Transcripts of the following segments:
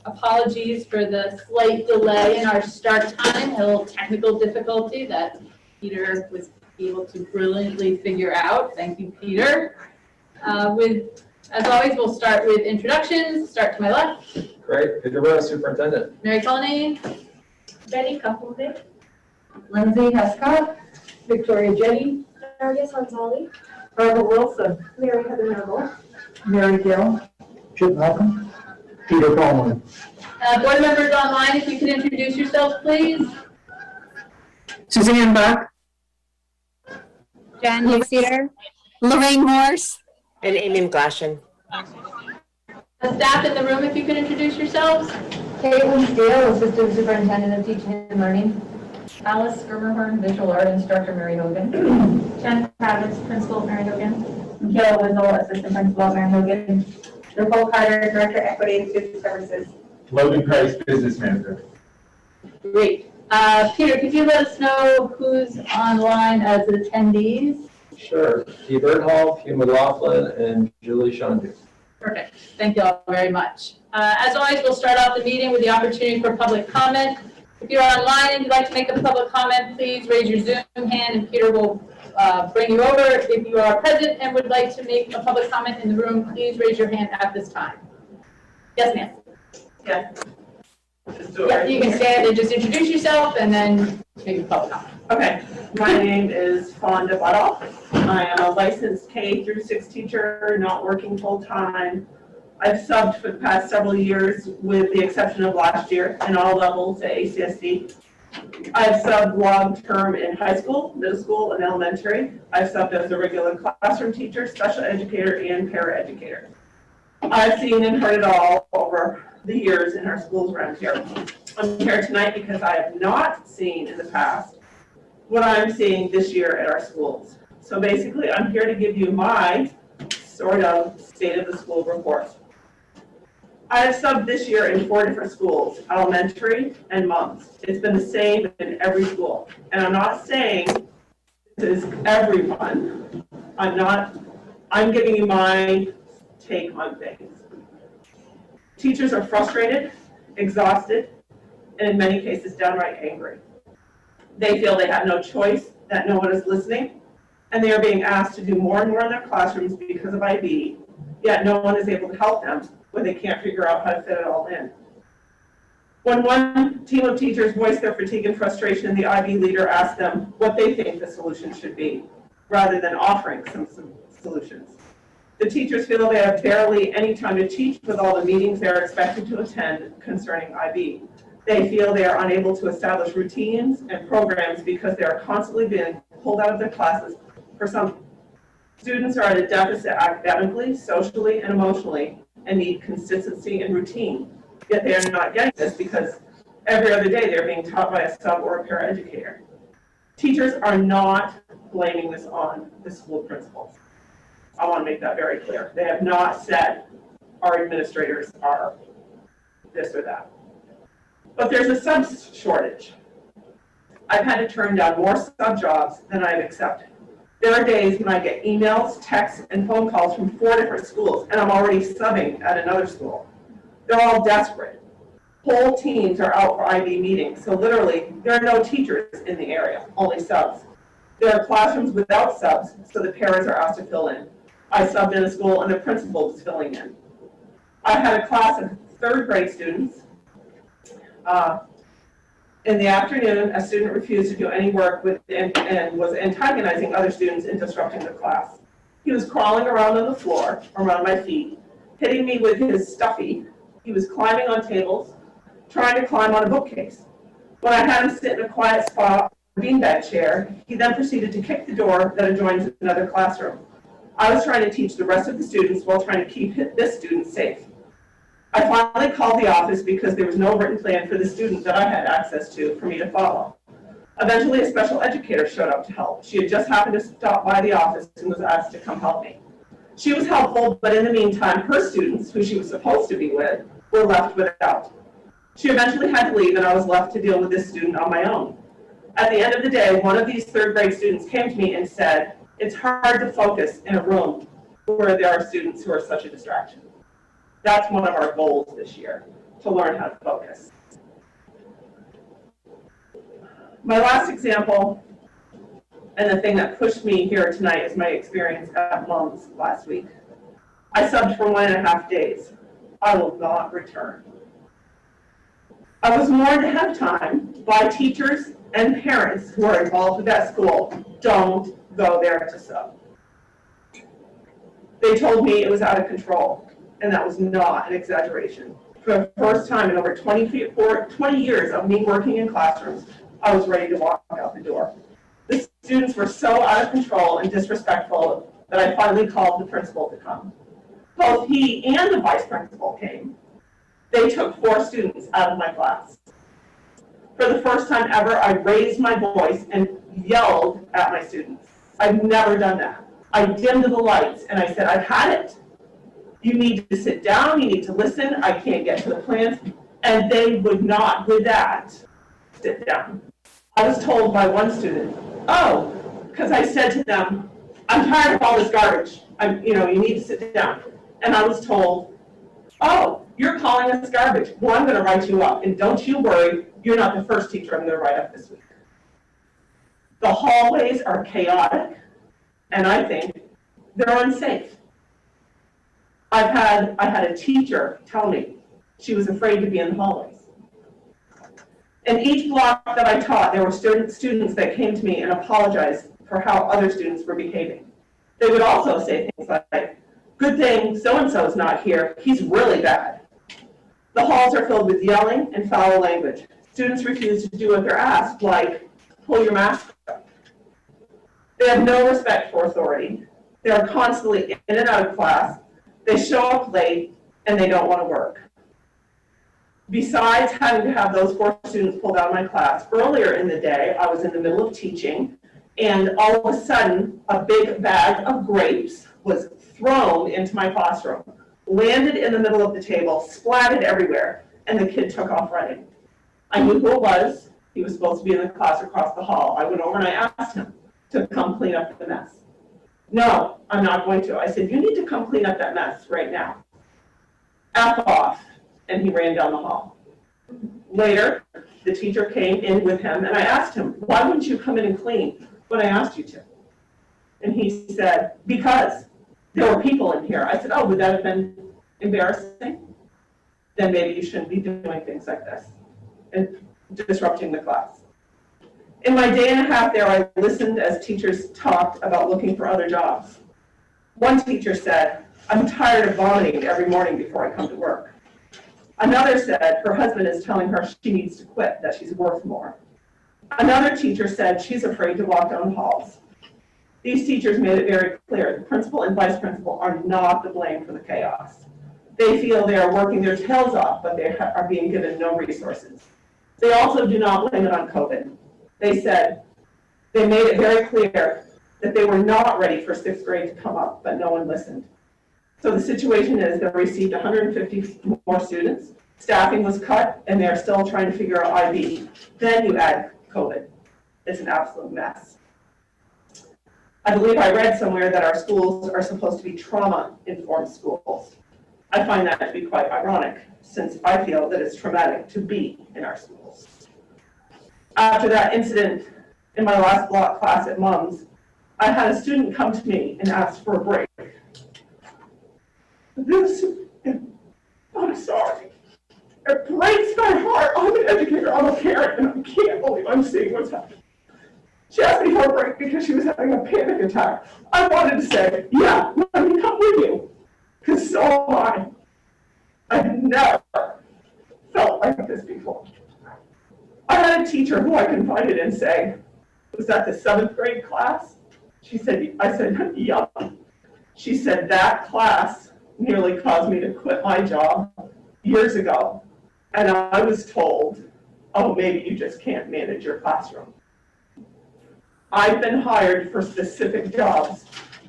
Apologies for the slight delay in our start time, a little technical difficulty that Peter was able to brilliantly figure out. Thank you, Peter. As always, we'll start with introductions. Start to my left. Great. Peter Rose, Superintendent. Mary Cullinane. Betty Couplevik. Lindsay Hescott. Victoria Jenny. Darius Gonzalez. Barbara Wilson. Mary Heather Noble. Mary Gill. Chip Malcolm. Peter Coleman. Board members online, if you could introduce yourselves, please. Suzanne Buck. Jen Exeter, Lorraine Morse, And Amy McGlashan. Staff in the room, if you could introduce yourselves. Caitlin Steele, Assistant Superintendent of Teaching and Learning. Alice Schermerhorn, Visual Art Instructor, Mary Hogan. Jen Kravitz, Principal, Mary Hogan. Michaela Wizzle, Assistant Principal, Mary Hogan. Nicole Carter, Director, Equity and Student Services. Logan Price, Business Manager. Great. Peter, could you let us know who's online as attendees? Sure. T. Bernhall, Hugh McLaughlin, and Julie Shondu. Perfect. Thank you all very much. As always, we'll start off the meeting with the opportunity for public comment. If you're online and you'd like to make a public comment, please raise your Zoom hand and Peter will bring you over. If you are present and would like to make a public comment in the room, please raise your hand at this time. Yes, ma'am. Yeah. Yeah, you can stand and just introduce yourself and then make a public comment. Okay, my name is Fonda Butoff. I am a licensed K through 6 teacher, not working full time. I've subbed for the past several years with the exception of last year in all levels at ACSD. I've subbed long term in high school, middle school, and elementary. I've subbed as a regular classroom teacher, special educator, and paraeducator. I've seen and heard it all over the years in our schools around here. I'm here tonight because I have not seen in the past what I'm seeing this year at our schools. So basically, I'm here to give you my sort of state of the school report. I have subbed this year in 4 different schools, elementary and MUMs. It's been the same in every school. And I'm not saying this is everyone. I'm giving you my take on things. Teachers are frustrated, exhausted, and in many cases downright angry. They feel they have no choice, that no one is listening, and they are being asked to do more and more in their classrooms because of IB, yet no one is able to help them when they can't figure out how to fit it all in. When one team of teachers voice their fatigue and frustration, the IB leader asks them what they think the solution should be, rather than offering some solutions. The teachers feel they have barely any time to teach with all the meetings they are expected to attend concerning IB. They feel they are unable to establish routines and programs because they are constantly being pulled out of their classes. For some students are at a deficit academically, socially, and emotionally and need consistency and routine. Yet they are not getting this because every other day they're being taught by a sub or a paraeducator. Teachers are not blaming this on the school principals. I want to make that very clear. They have not said our administrators are this or that. But there's a sub shortage. I've had to turn down more sub jobs than I've accepted. There are days when I get emails, texts, and phone calls from 4 different schools, and I'm already subbing at another school. They're all desperate. Whole teams are out for IB meetings, so literally there are no teachers in the area, only subs. There are classrooms without subs, so the paras are asked to fill in. I subbed in a school and the principal was filling in. I had a class of 3rd grade students. In the afternoon, a student refused to do any work and was antagonizing other students and disrupting the class. He was crawling around on the floor, around my feet, hitting me with his stuffy. He was climbing on tables, trying to climb on a bookcase. When I had him sit in a quiet spot, a beanbag chair, he then proceeded to kick the door that adjoins another classroom. I was trying to teach the rest of the students while trying to keep this student safe. I finally called the office because there was no written plan for the student that I had access to for me to follow. Eventually, a special educator showed up to help. She had just happened to stop by the office and was asked to come help me. She was helpful, but in the meantime, her students, who she was supposed to be with, were left without. She eventually had to leave, and I was left to deal with this student on my own. At the end of the day, one of these 3rd grade students came to me and said, "It's hard to focus in a room where there are students who are such a distraction." That's one of our goals this year, to learn how to focus. My last example, and the thing that pushed me here tonight, is my experience at Mom's last week. I subbed for 1.5 days. I will not return. I was warned ahead of time by teachers and parents who are involved with that school, don't go there to sub. They told me it was out of control, and that was not an exaggeration. For the first time in over 20 years of me working in classrooms, I was ready to walk out the door. The students were so out of control and disrespectful that I finally called the principal to come. Both he and the vice principal came. They took 4 students out of my class. For the first time ever, I raised my voice and yelled at my students. I've never done that. I dimmed the lights and I said, I've had it. You need to sit down, you need to listen, I can't get to the plans. And they would not, with that, sit down. I was told by one student, oh, because I said to them, I'm tired of all this garbage. You need to sit down. And I was told, oh, you're calling us garbage. Well, I'm going to write you up. And don't you worry, you're not the first teacher I'm going to write up this week. The hallways are chaotic, and I think they're unsafe. I had a teacher tell me she was afraid to be in the hallways. In each block that I taught, there were students that came to me and apologized for how other students were behaving. They would also say things like, good thing so-and-so's not here, he's really bad. The halls are filled with yelling and foul language. Students refuse to do what they're asked, like, pull your mask up. They have no respect for authority. They are constantly in and out of class. They show up late, and they don't want to work. Besides having to have those 4 students pulled out of my class, earlier in the day, I was in the middle of teaching, and all of a sudden, a big bag of grapes was thrown into my classroom, landed in the middle of the table, splattered everywhere, and the kid took off running. I knew who it was. He was supposed to be in the class across the hall. I went over and I asked him to come clean up the mess. No, I'm not going to. I said, you need to come clean up that mess right now. F off. And he ran down the hall. Later, the teacher came in with him, and I asked him, why wouldn't you come in and clean when I asked you to? And he said, because there were people in here. I said, oh, would that have been embarrassing? Then maybe you shouldn't be doing things like this and disrupting the class. In my day and a half there, I listened as teachers talked about looking for other jobs. One teacher said, I'm tired of vomiting every morning before I come to work. Another said her husband is telling her she needs to quit, that she's worth more. Another teacher said she's afraid to walk down the halls. These teachers made it very clear the principal and vice principal are not to blame for the chaos. They feel they are working their tails off, but they are being given no resources. They also do not blame it on COVID. They said they made it very clear that they were not ready for 6th grade to come up, but no one listened. So the situation is they received 150 more students, staffing was cut, and they're still trying to figure out IB. Then you add COVID. It's an absolute mess. I believe I read somewhere that our schools are supposed to be trauma-informed schools. I find that to be quite ironic, since I feel that it's traumatic to be in our schools. After that incident in my last block class at Mom's, I had a student come to me and ask for a break. I'm sorry. It breaks my heart. I'm an educator, I'm a parent, and I can't believe I'm seeing what's happening. She asked me for a break because she was having a panic attack. I wanted to say, yeah, let me come with you, because so am I. I've never felt like this before. I had a teacher who I confided in say, was that the 7th grade class? I said, yeah. She said, that class nearly caused me to quit my job years ago. And I was told, oh, maybe you just can't manage your classroom. I've been hired for specific jobs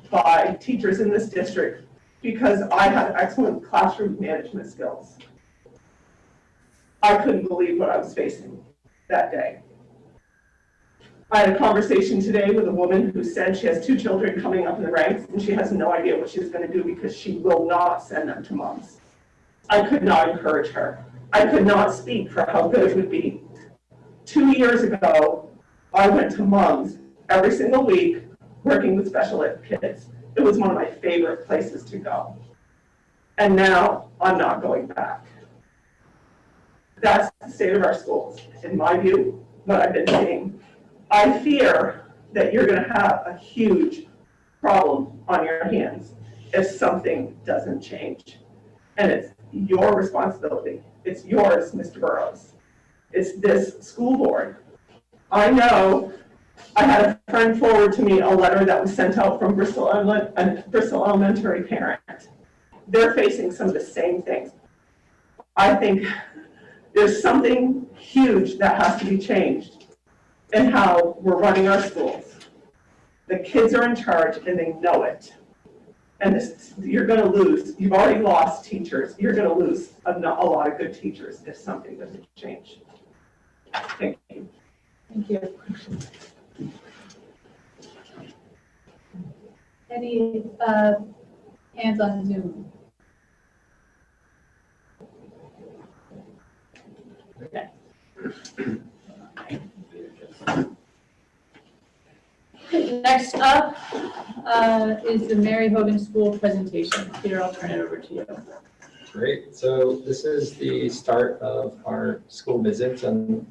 by teachers in this district because I have excellent classroom management skills. I couldn't believe what I was facing that day. I had a conversation today with a woman who said she has 2 children coming up in the ranks and she has no idea what she's going to do because she will not send them to Mom's. I could not encourage her. I could not speak for how good it would be. 2 years ago, I went to Mums every single week working with special ed kids. It was one of my favorite places to go. And now I'm not going back. That's the state of our schools, in my view, what I've been seeing. I fear that you're going to have a huge problem on your hands if something doesn't change. And it's your responsibility. It's yours, Mr. Burrows. It's this school board. I know I had a friend forward to me a letter that was sent out from Bristol Elementary parent. They're facing some of the same things. I think there's something huge that has to be changed in how we're running our schools. The kids are in charge and they know it. And you're going to lose. You've already lost teachers. You're going to lose a lot of good teachers if something doesn't change. Thank you. Thank you. Any hands on Zoom? Okay. Next up is the Mary Hogan School presentation. Peter, I'll turn it over to you. Great. So this is the start of our school visits, and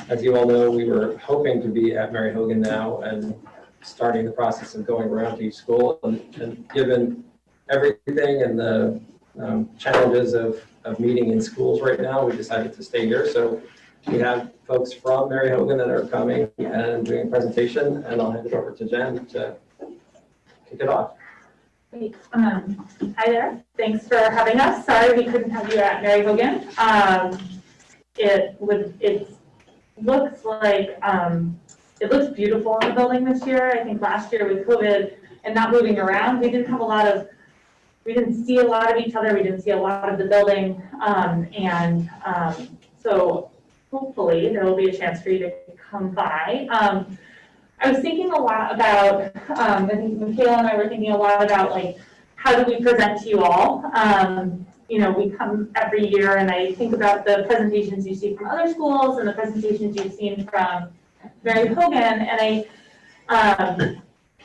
as you all know, we were hoping to be at Mary Hogan now and starting the process of going around to each school. And given everything and the challenges of meeting in schools right now, we decided to stay here. So we have folks from Mary Hogan that are coming and doing a presentation, and I'll hand it over to Jen to kick it off. Great. Hi there. Thanks for having us. Sorry we couldn't have you at Mary Hogan. It looks like it looks beautiful in the building this year. I think last year with COVID and not moving around, we didn't see a lot of each other. We didn't see a lot of the building, so hopefully there will be a chance for you to come by. I was thinking a lot about, I think Michaela and I were thinking a lot about like, how do we present to you all? You know, we come every year and I think about the presentations you see from other schools and the presentations you've seen from Mary Hogan, and I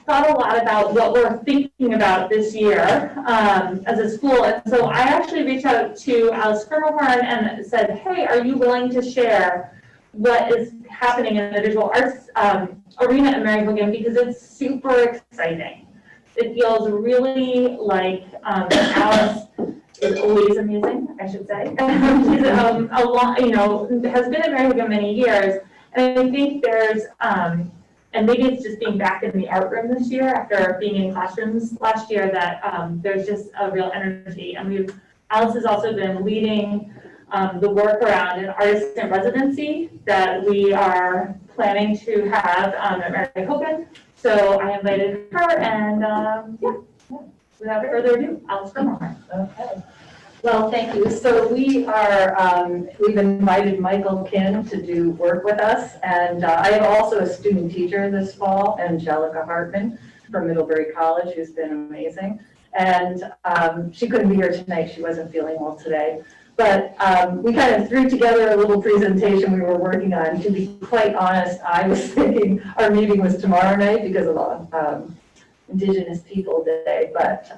thought a lot about what we're thinking about this year as a school. And so I actually reached out to Alice Schermerhorn and said, hey, are you willing to share what is happening in the visual arts arena at Mary Hogan, because it's super exciting. It feels really like Alice is always amazing, I should say. She's a lot, you know, has been at Mary Hogan many years, and I think there's, and maybe it's just being back in the art room this year after being in classrooms last year, that there's just a real energy. And Alice has also been leading the work around an artist in residency that we are planning to have at Mary Hogan. So I invited her, and without further ado, Alice Schermerhorn. Okay. Well, thank you. So we've invited Michael Kin to do work with us, and I am also a student teacher this fall, Angelica Hartman from Middlebury College, who's been amazing. And she couldn't be here tonight. She wasn't feeling well today. But we kind of threw together a little presentation we were working on. To be quite honest, I was thinking our meeting was tomorrow night because of Indigenous People Day. But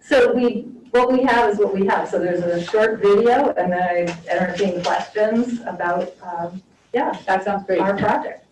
so what we have is what we have. So there's a short video, and then I entertain questions about, That sounds great. our project.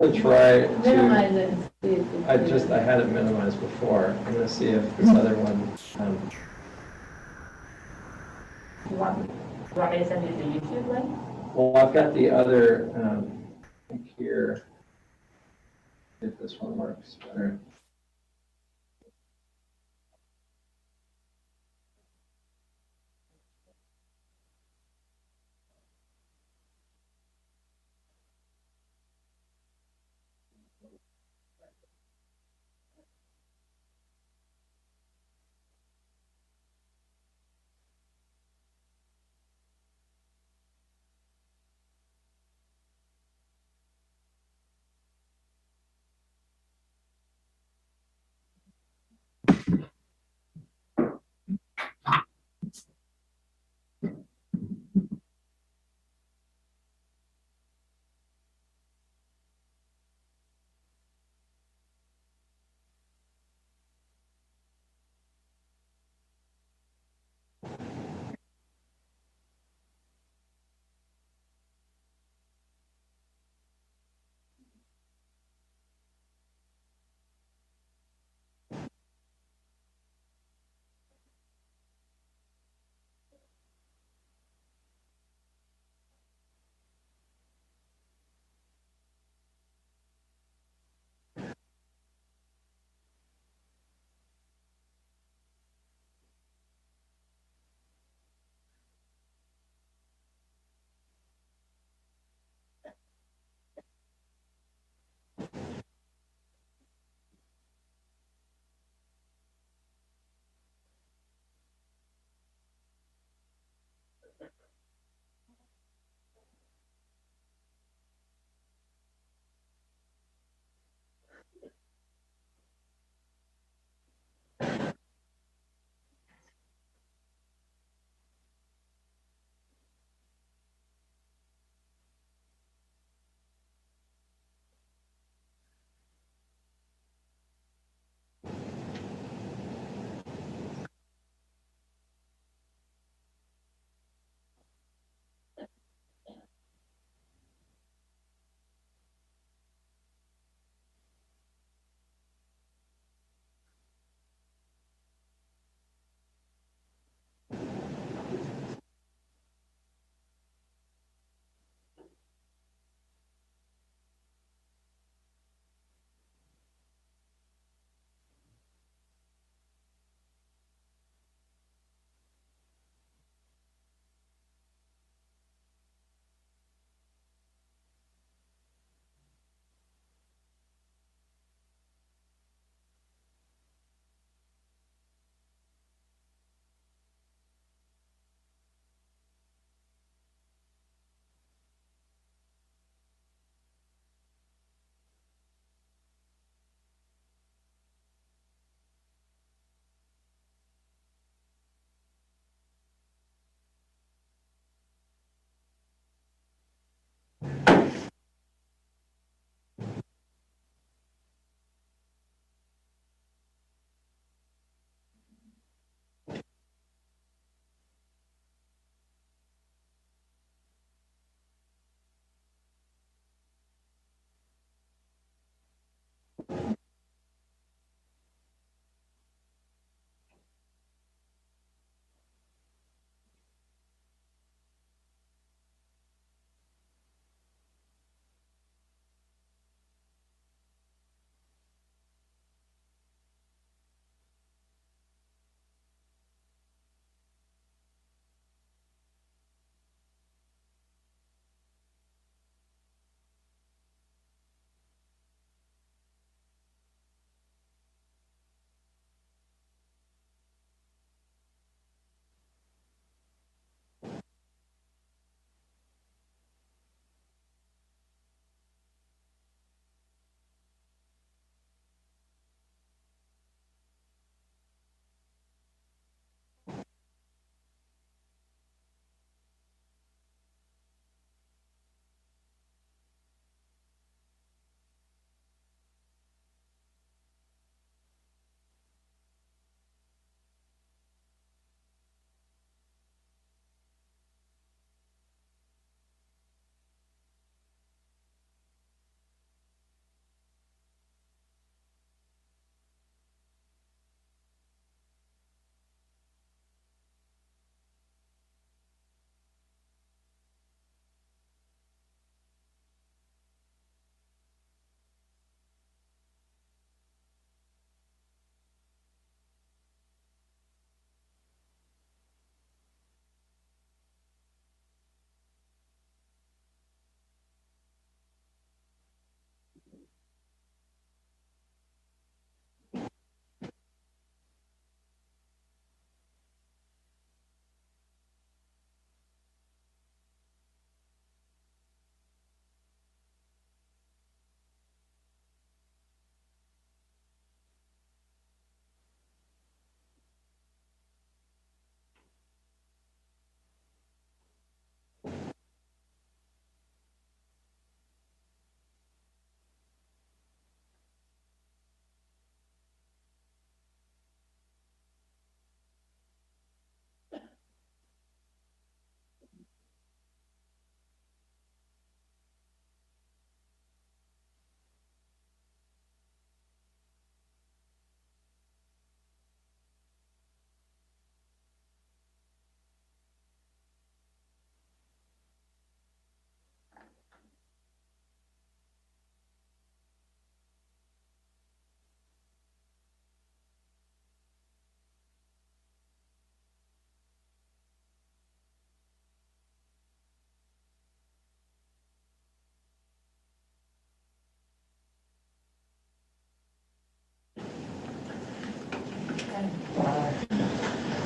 I'll try to, Minimize it and see if we I had it minimized before. I'm gonna see if this other one, You want me to send you the YouTube link? well, I've got the other, link here. If this one works better.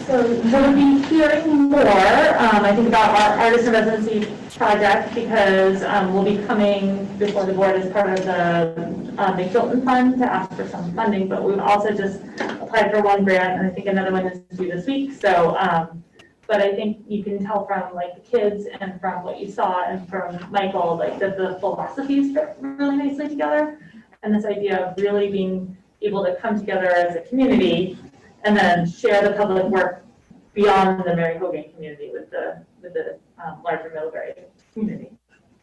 So we'll be hearing more, I think, about our artist in residency project, because we'll be coming before the board as part of the McFilton Fund to ask for some funding, but we've also just applied for one grant, and I think another one is due this week. So, but I think you can tell from like the kids and from what you saw and from Michael, like that the philosophies fit really nicely together, and this idea of really being able to come together as a community and then share the public work beyond the Mary Hogan community with the larger Middlebury community.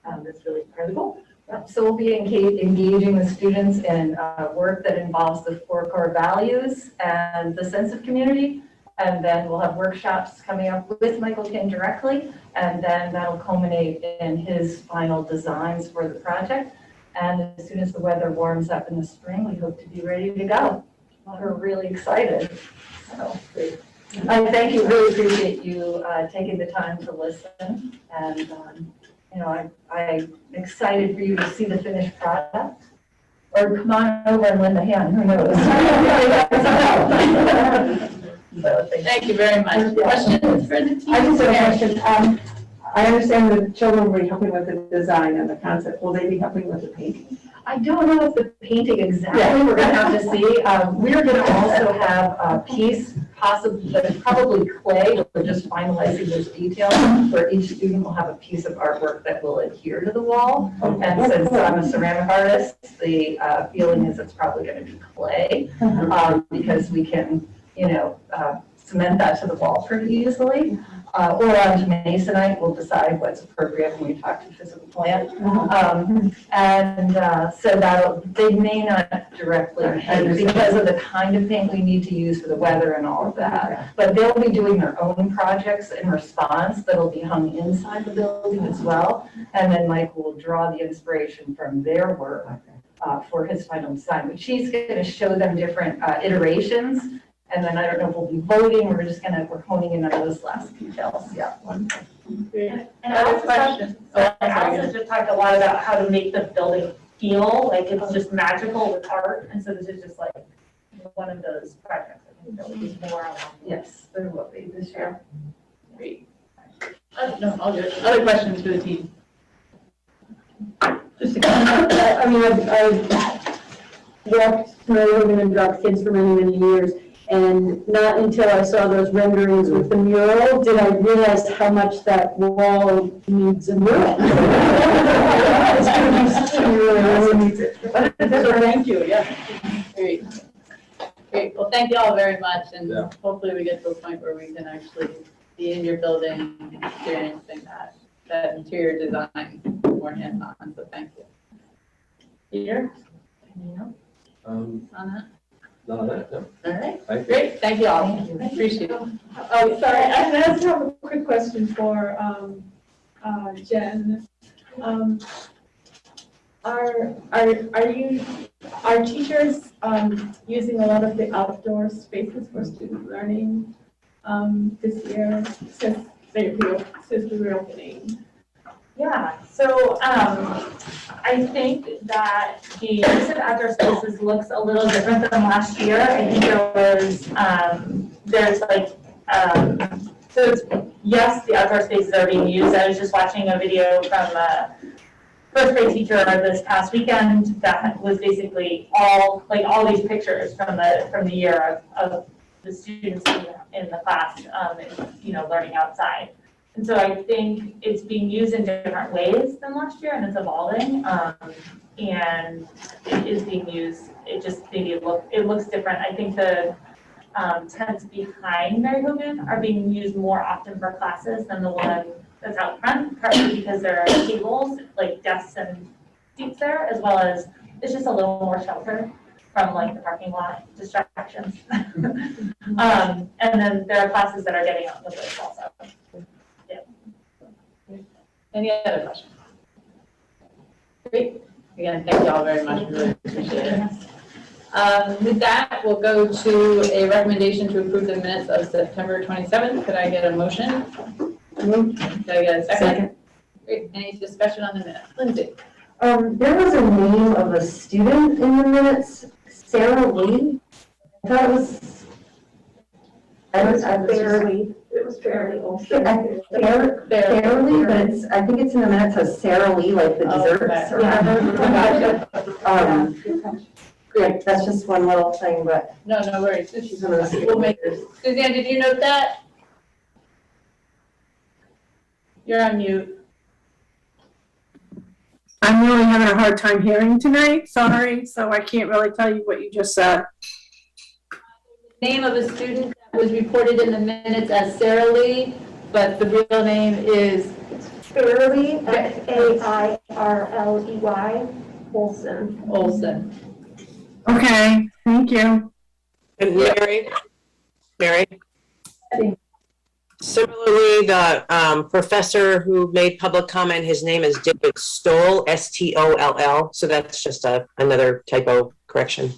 That's really part of the goal. So we'll be engaging with students in work that involves the 4 core values and the sense of community. And then we'll have workshops coming up with Michael Kin directly. And then that'll culminate in his final designs for the project. And as soon as the weather warms up in the spring, we hope to be ready to go. We're really excited. So I thank you, really appreciate you taking the time to listen. And you know, I'm excited for you to see the finished product. Or come on over and lend a hand, who knows? So, Thank you very much. Questions for the team? I just have a question. I understand the children will be helping with the design and the concept. Will they be helping with the painting? I don't know if the painting exactly, we're gonna have to see. We're gonna also have a piece, probably clay, we're just finalizing those details, where each student will have a piece of artwork that will adhere to the wall. And since I'm a ceramic artist, the feeling is it's probably gonna be clay, because we can, you know, cement that to the wall pretty easily. Or onto masonite, we'll decide what's appropriate when we talk to physical plant. So they may not directly paint because of the kind of paint we need to use for the weather and all of that. But they'll be doing their own projects in response that'll be hung inside the building as well. And then Michael will draw the inspiration from their work for his final design. But she's gonna show them different iterations. And then I don't know if we'll be voting, we're honing in on those last details, yeah. And I also just talked a lot about how to make the building feel like it's just magical with art, and so this is just like one of those projects. I think there'll be more on that. Yes, there will be this year. Great. No, all good. Other questions for the team? Just to I mean, I've walked Mary Hogan and dropped kids for many, many years. And not until I saw those renderings with the mural did I realize how much that wall needs a mural. It's going to be such a mural, it really needs it. So thank you, yeah. Great. Great. Well, thank you all very much. And Yeah. hopefully we get to a point where we can actually be in your building and experiencing that interior design more hands-on. So thank you. Peter? Anything else on that? None of that, no. All right. Thank you. Great. Thank you all. Thank you. Appreciate it. Oh, sorry, I just have a quick question for Jen. Are teachers using a lot of the outdoor spaces for student learning this year since the reopening? Yeah, so I think that the use of outdoor spaces looks a little different than last year. I think there's like, so it's, yes, the outdoor spaces are being used. I was just watching a video from a first grade teacher this past weekend that was basically all these pictures from the year of the students in the class, learning outside. And so I think it's being used in different ways than last year, and it's evolving. And it is being used. It just maybe it looks different. I think the tents behind Mary Hogan are being used more often for classes than the one that's out front, partly because there are tables, like desks and seats there, as well as it's just a little more shelter from like the parking lot distractions. And then there are classes that are getting out in the woods also. Any other questions? Great. Again, thank you all very much. We really appreciate it. With that, we'll go to a recommendation to approve the minutes of September 27th. Could I get a motion? Could I get a second? Great. Any discussion on the minutes? Lindsay? There was a name of a student in the minutes, Sarah Lee. I thought it was, Fairly, it was fairly Olson. Fairly, but it's, I think it's in the minutes as Sara Lee, like the desserts. or whatever. Yeah, that's just one little thing, but No, no worries. she's one of the We'll make speakers. Suzanne, did you note that? You're on mute. I'm really having a hard time hearing tonight, sorry, so I can't really tell you what you just said. Name of a student that was reported in the minutes as Sara Lee, but the real name is Fairly, Fairley, Olson. Olson. Okay, thank you. And Mary? Similarly, the professor who made public comment, his name is David Stoll, Stoll, so that's just another typo correction.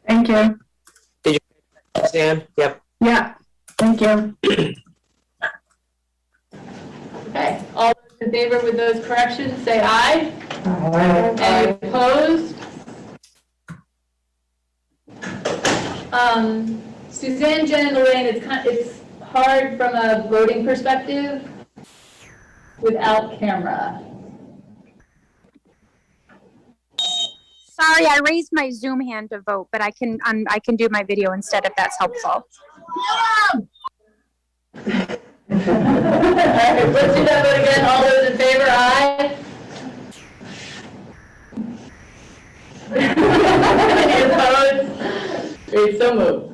Thank you. Suzanne? Yep. Yeah, thank you. Okay, all those in favor with those corrections, say aye. Any opposed? Suzanne, Jen, and Lorraine, it's hard from a voting perspective without camera. Sorry, I raised my Zoom hand to vote, but I can do my video instead if that's helpful. All right, let's do that vote again. All those in favor, aye. Any opposed? Great, so moved.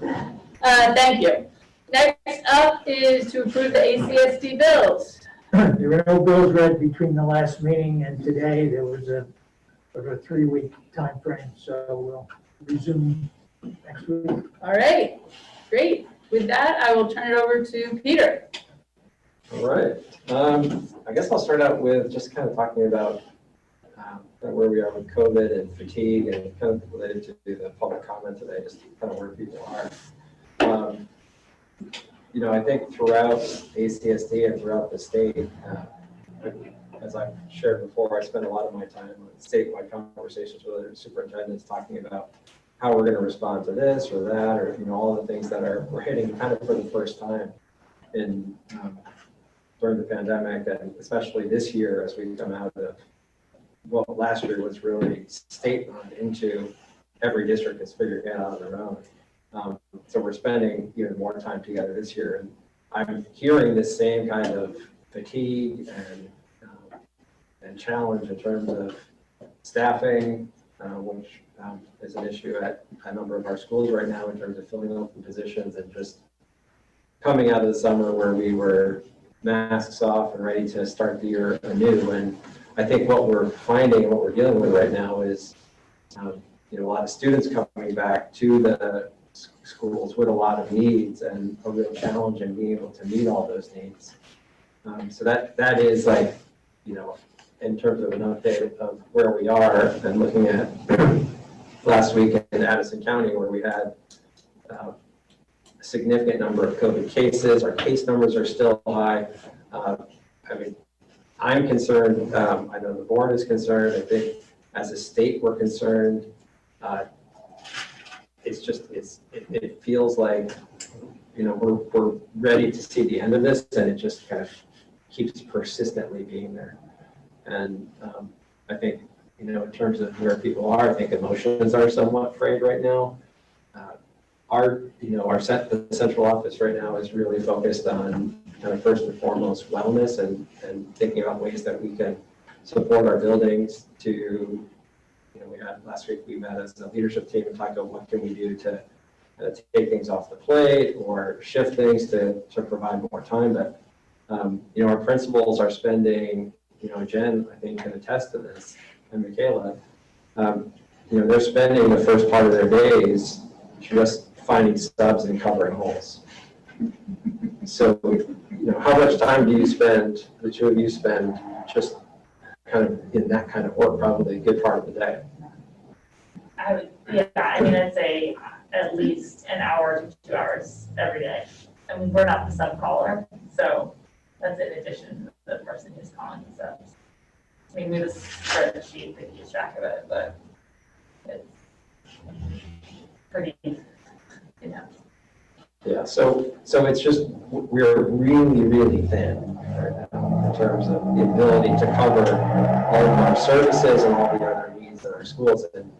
Thank you. Next up is to approve the ACSD bills. There were no bills read between the last meeting and today. There was a sort of a 3-week time frame, so we'll resume next week. All right, great. With that, I will turn it over to Peter. All right. I guess I'll start out with just kind of talking about where we are with COVID and fatigue, and kind of related to the public comment today, just kind of where people are. You know, I think throughout ACSD and throughout the state, as I've shared before, I spend a lot of my time on statewide conversations with other superintendents talking about how we're going to respond to this or that, or, you know, all the things that we're hitting kind of for the first time in during the pandemic, and especially this year as we come out of, well, last year was really state-run into every district is figuring it out on their own. So we're spending even more time together this year, and I'm hearing this same kind of fatigue and challenge in terms of staffing, which is an issue at a number of our schools right now in terms of filling open positions, and just coming out of the summer where we were masks off and ready to start the year anew. And I think what we're finding and what we're dealing with right now is, you know, a lot of students coming back to the schools with a lot of needs and a real challenge in being able to meet all those needs. So that is, like, you know, in terms of an update of where we are, and looking at last week in Addison County, where we had a significant number of COVID cases. Our case numbers are still high. I mean, I'm concerned. I know the board is concerned. I think as a state, we're concerned. It feels like, you know, we're ready to see the end of this, and it just kind of keeps persistently being there. And I think, you know, in terms of where people are, I think emotions are somewhat frayed right now. The central office right now is really focused on kind of first and foremost wellness, and thinking about ways that we can support our buildings to, you know, last week we met as a leadership team and talked about what can we do to take things off the plate or shift things to provide more time. But, you know, our principals are spending, you know, Jen, I think, can attest to this, and Michaela, you know, they're spending the first part of their days just finding stubs and covering holes. So, you know, how much time do you spend, the two of you spend, just kind of in that kind of work, probably a good part of the day? I'd say at least an hour to 2 hours every day. I mean, we're not the sub caller, so that's in addition to the person who's calling. So, I mean, we have a spreadsheet that keeps track of it, but it's pretty, you know, Yeah, so it's just, we're really, really thin right now in terms of the ability to cover all of our services and all the other needs in our schools. And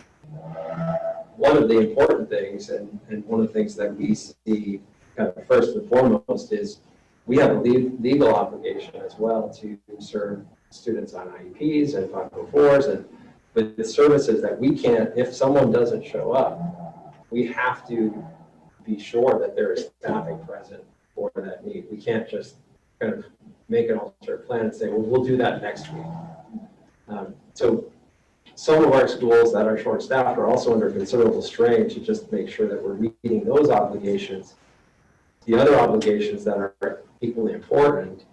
one of the important things, and one of the things that we see kind of first and foremost, is we have a legal obligation as well to serve students on IEPs and 504s and with services that we can't, if someone doesn't show up, we have to be sure that there is staffing present for that need. We can't just kind of make an alternate plan and say, well, we'll do that next week. So some of our schools that are short-staffed are also under considerable strain to just make sure that we're meeting those obligations. The other obligations that are equally important,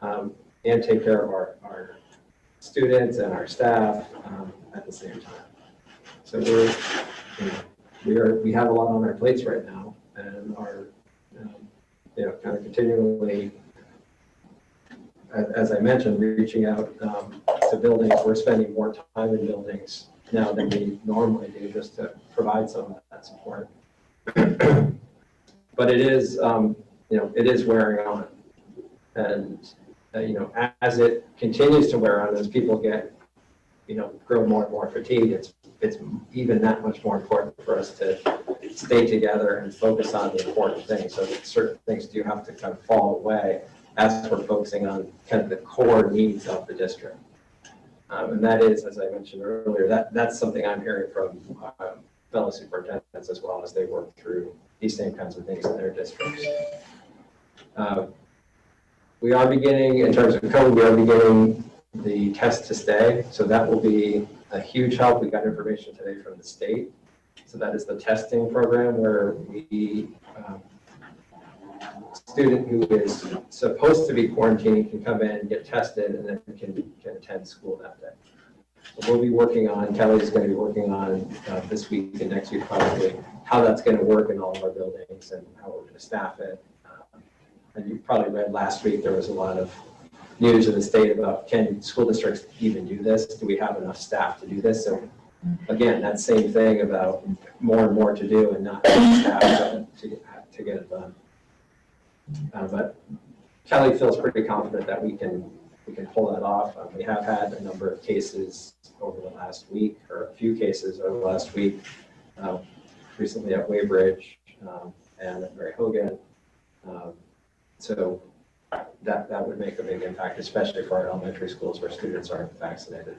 and take care of our students and our staff at the same time. So we have a lot on our plates right now, and are kind of continually, as I mentioned, reaching out to buildings. We're spending more time in buildings now than we normally do, just to provide some of that support. But it is, it is wearing on, and as it continues to wear on, as people get, grow more and more fatigued, it's even that much more important for us to stay together and focus on the important things. So that certain things do have to kind of fall away as we're focusing on kind of the core needs of the district. And that is, as I mentioned earlier, that's something I'm hearing from fellow superintendents as well as they work through these same kinds of things in their districts. We are beginning, in terms of code, we are beginning the test to stay. So that will be a huge help. We got information today from the state. So that is the testing program where we, student who is supposed to be quarantining can come in, get tested, and then can attend school that day. So we'll be working on, Kelly's going to be working on this week and next week probably, how that's going to work in all of our buildings and how we're going to staff it. And you probably read last week, there was a lot of news in the state about, can school districts even do this? Do we have enough staff to do this? So again, that same thing about more and more to do and not enough staff to get it done. But Kelly feels pretty confident that we can pull that off. We have had a number of cases over the last week, or a few cases over the last week, recently at Waybridge and at Mary Hogan. So that would make a big impact, especially for our elementary schools where students aren't vaccinated.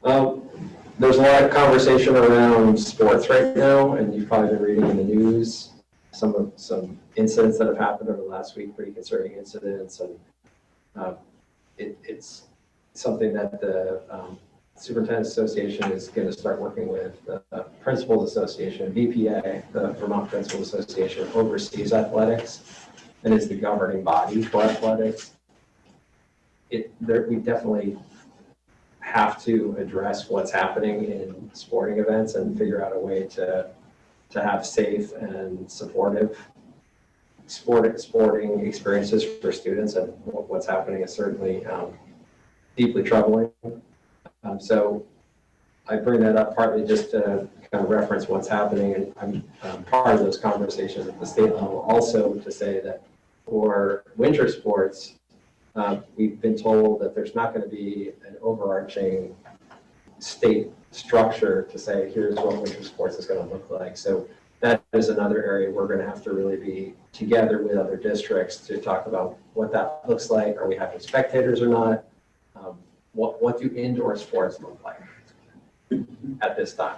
There's a lot of conversation around sports right now, and you've probably been reading in the news some incidents that have happened over the last week, pretty concerning incidents, and it's something that the Superintendent's Association is going to start working with the Principals Association, VPA, the Vermont Principals Association, oversees athletics and is the governing body for athletics. We definitely have to address what's happening in sporting events and figure out a way to have safe and supportive sporting experiences for students, and what's happening is certainly deeply troubling. So I bring that up partly just to kind of reference what's happening, and I'm part of those conversations at the state level also to say that for winter sports, we've been told that there's not going to be an overarching state structure to say, here's what winter sports is going to look like. So that is another area we're going to have to really be together with other districts to talk about what that looks like. Are we having spectators or not? What do indoor sports look like at this time?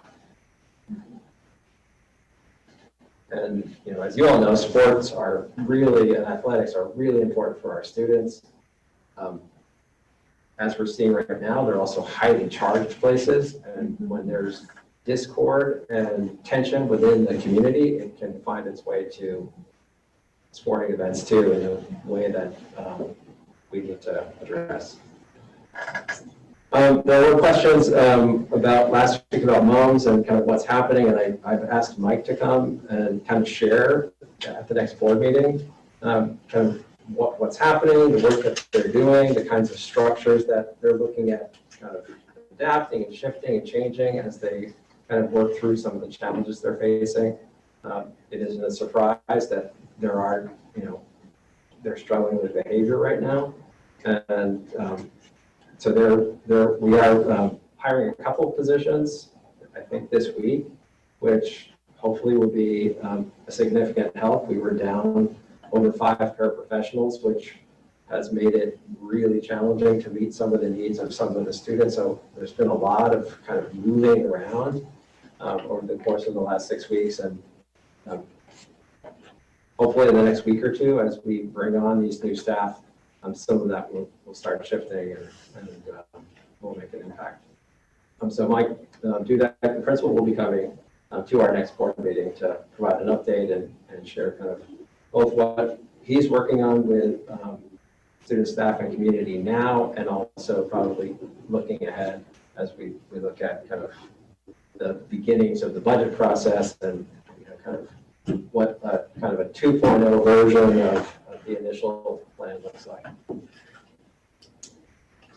And as you all know, sports are really, and athletics are really important for our students. As we're seeing right now, they're also highly charged places, and when there's discord and tension within the community, it can find its way to sporting events too, in a way that we need to address. There were questions about last week about moms and kind of what's happening, and I've asked Mike to come and kind of share at the next board meeting kind of what's happening, the work that they're doing, the kinds of structures that they're looking at kind of adapting and shifting and changing as they kind of work through some of the challenges they're facing. It isn't a surprise that there are, they're struggling with behavior right now. And so we are hiring a couple of positions, I think this week, which hopefully will be a significant help. We were down over 5 paraprofessionals, which has made it really challenging to meet some of the needs of some of the students. So there's been a lot of kind of moving around over the course of the last 6 weeks. And hopefully in the next week or two, as we bring on these new staff, some of that will start shifting and will make an impact. So Mike Dudek, the principal, will be coming to our next board meeting to provide an update and share kind of both what he's working on with student, staff, and community now, and also probably looking ahead as we look at kind of the beginnings of the budget process and kind of what kind of a 2.0 version of the initial plan looks like.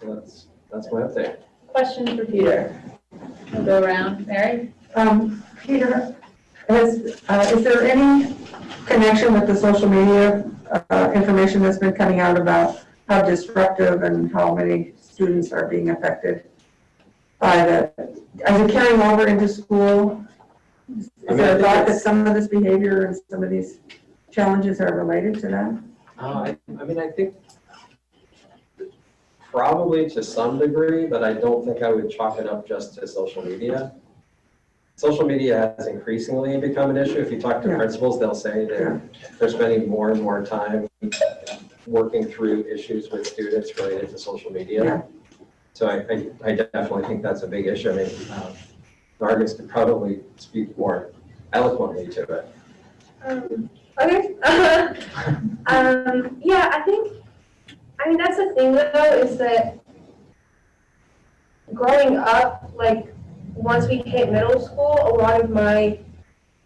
So that's my update. Questions for Peter? We'll go around. Mary? Peter, is there any connection with the social media information that's been coming out about how disruptive and how many students are being affected by the, is it carrying over into school? Is there a thought that some of this behavior and some of these challenges are related to that? I think probably to some degree, but I don't think I would chalk it up just to social media. Social media has increasingly become an issue. If you talk to principals, they'll say they're spending more and more time working through issues with students related to social media. Yeah. So I definitely think that's a big issue. I mean, Vargas could probably speak more eloquently to it. Okay. Yeah, I mean, that's the thing though, is that growing up, like once we hit middle school, a lot of my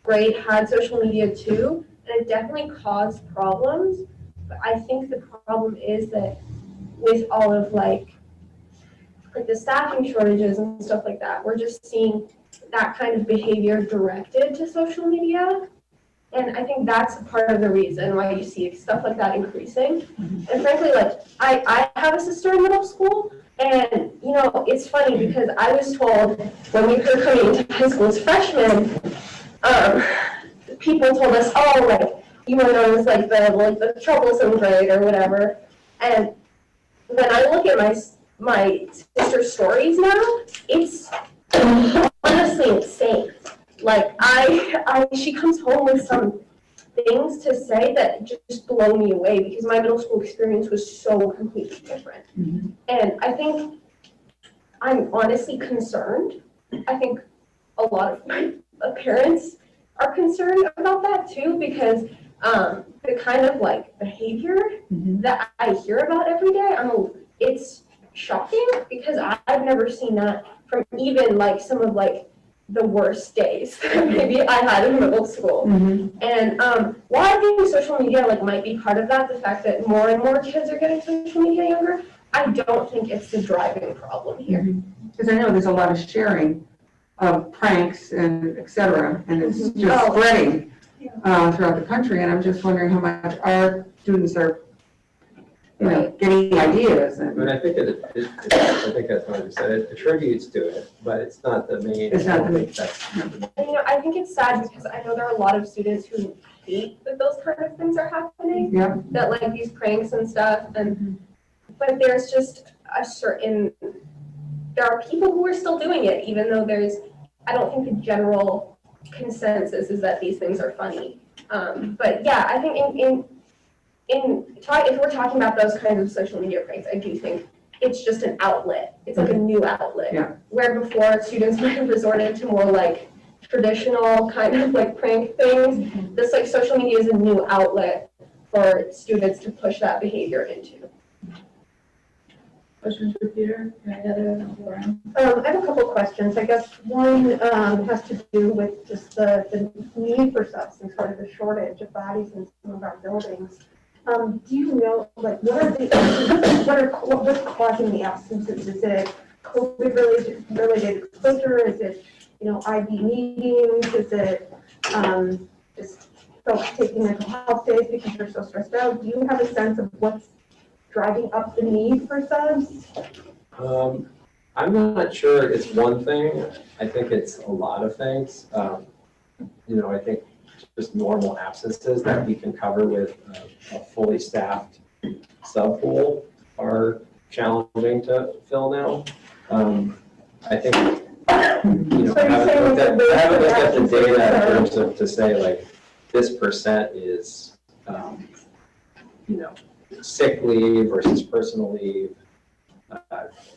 grade had social media too, and it definitely caused problems. But I think the problem is that with all of like the staffing shortages and stuff like that, we're just seeing that kind of behavior directed to social media. And I think that's part of the reason why you see stuff like that increasing. Mm-hmm. And frankly, like I have a sister in middle school, and it's funny because I was told when we were coming into high school as freshmen, people told us, oh, like you were known as like the troublesome grade or whatever. And when I look at my sister's stories now, it's honestly insane. Like she comes home with some things to say that just blow me away because my middle school experience was so completely different. Mm-hmm. And I think I'm honestly concerned. I think a lot of my parents are concerned about that too because the kind of like behavior that I hear about every day, it's shocking because I've never seen that from even like some of like the worst days that maybe I had in middle school. Mm-hmm. And while I think social media like might be part of that, the fact that more and more kids are getting social media younger, I don't think it's the driving problem here. Because I know there's a lot of sharing of pranks and et cetera, and it's just spreading throughout the country, and I'm just wondering how much our students are getting ideas. But I think I think that's what I said. It attributes to it, but it's not the main. It's not the main. And, I think it's sad because I know there are a lot of students who hate that those kind of things are happening. Yeah. That like these pranks and stuff, and but there's just there are people who are still doing it, even though I don't think the general consensus is that these things are funny. But yeah, I think if we're talking about those kinds of social media pranks, I do think it's just an outlet. It's like a new outlet. Yeah. Where before students might have resorted to more like traditional kind of like prank things. Mm-hmm. This like social media is a new outlet for students to push that behavior into. Questions for Peter? Any other? I have a couple questions. I guess one has to do with just the need for substance, sort of the shortage of bodies in some of our buildings. Do you know, like, what's causing the absences? Is it COVID related exposure? Is it, IV meetings? Is it just folks taking mental health days because they're so stressed out? Do you have a sense of what's driving up the need for subs? I'm not sure it's one thing. I think it's a lot of things. I think just normal absences that we can cover with a fully staffed sub pool are challenging to fill now. I think, I haven't looked at the data in terms of to say like this percent is, sick leave versus personal leave.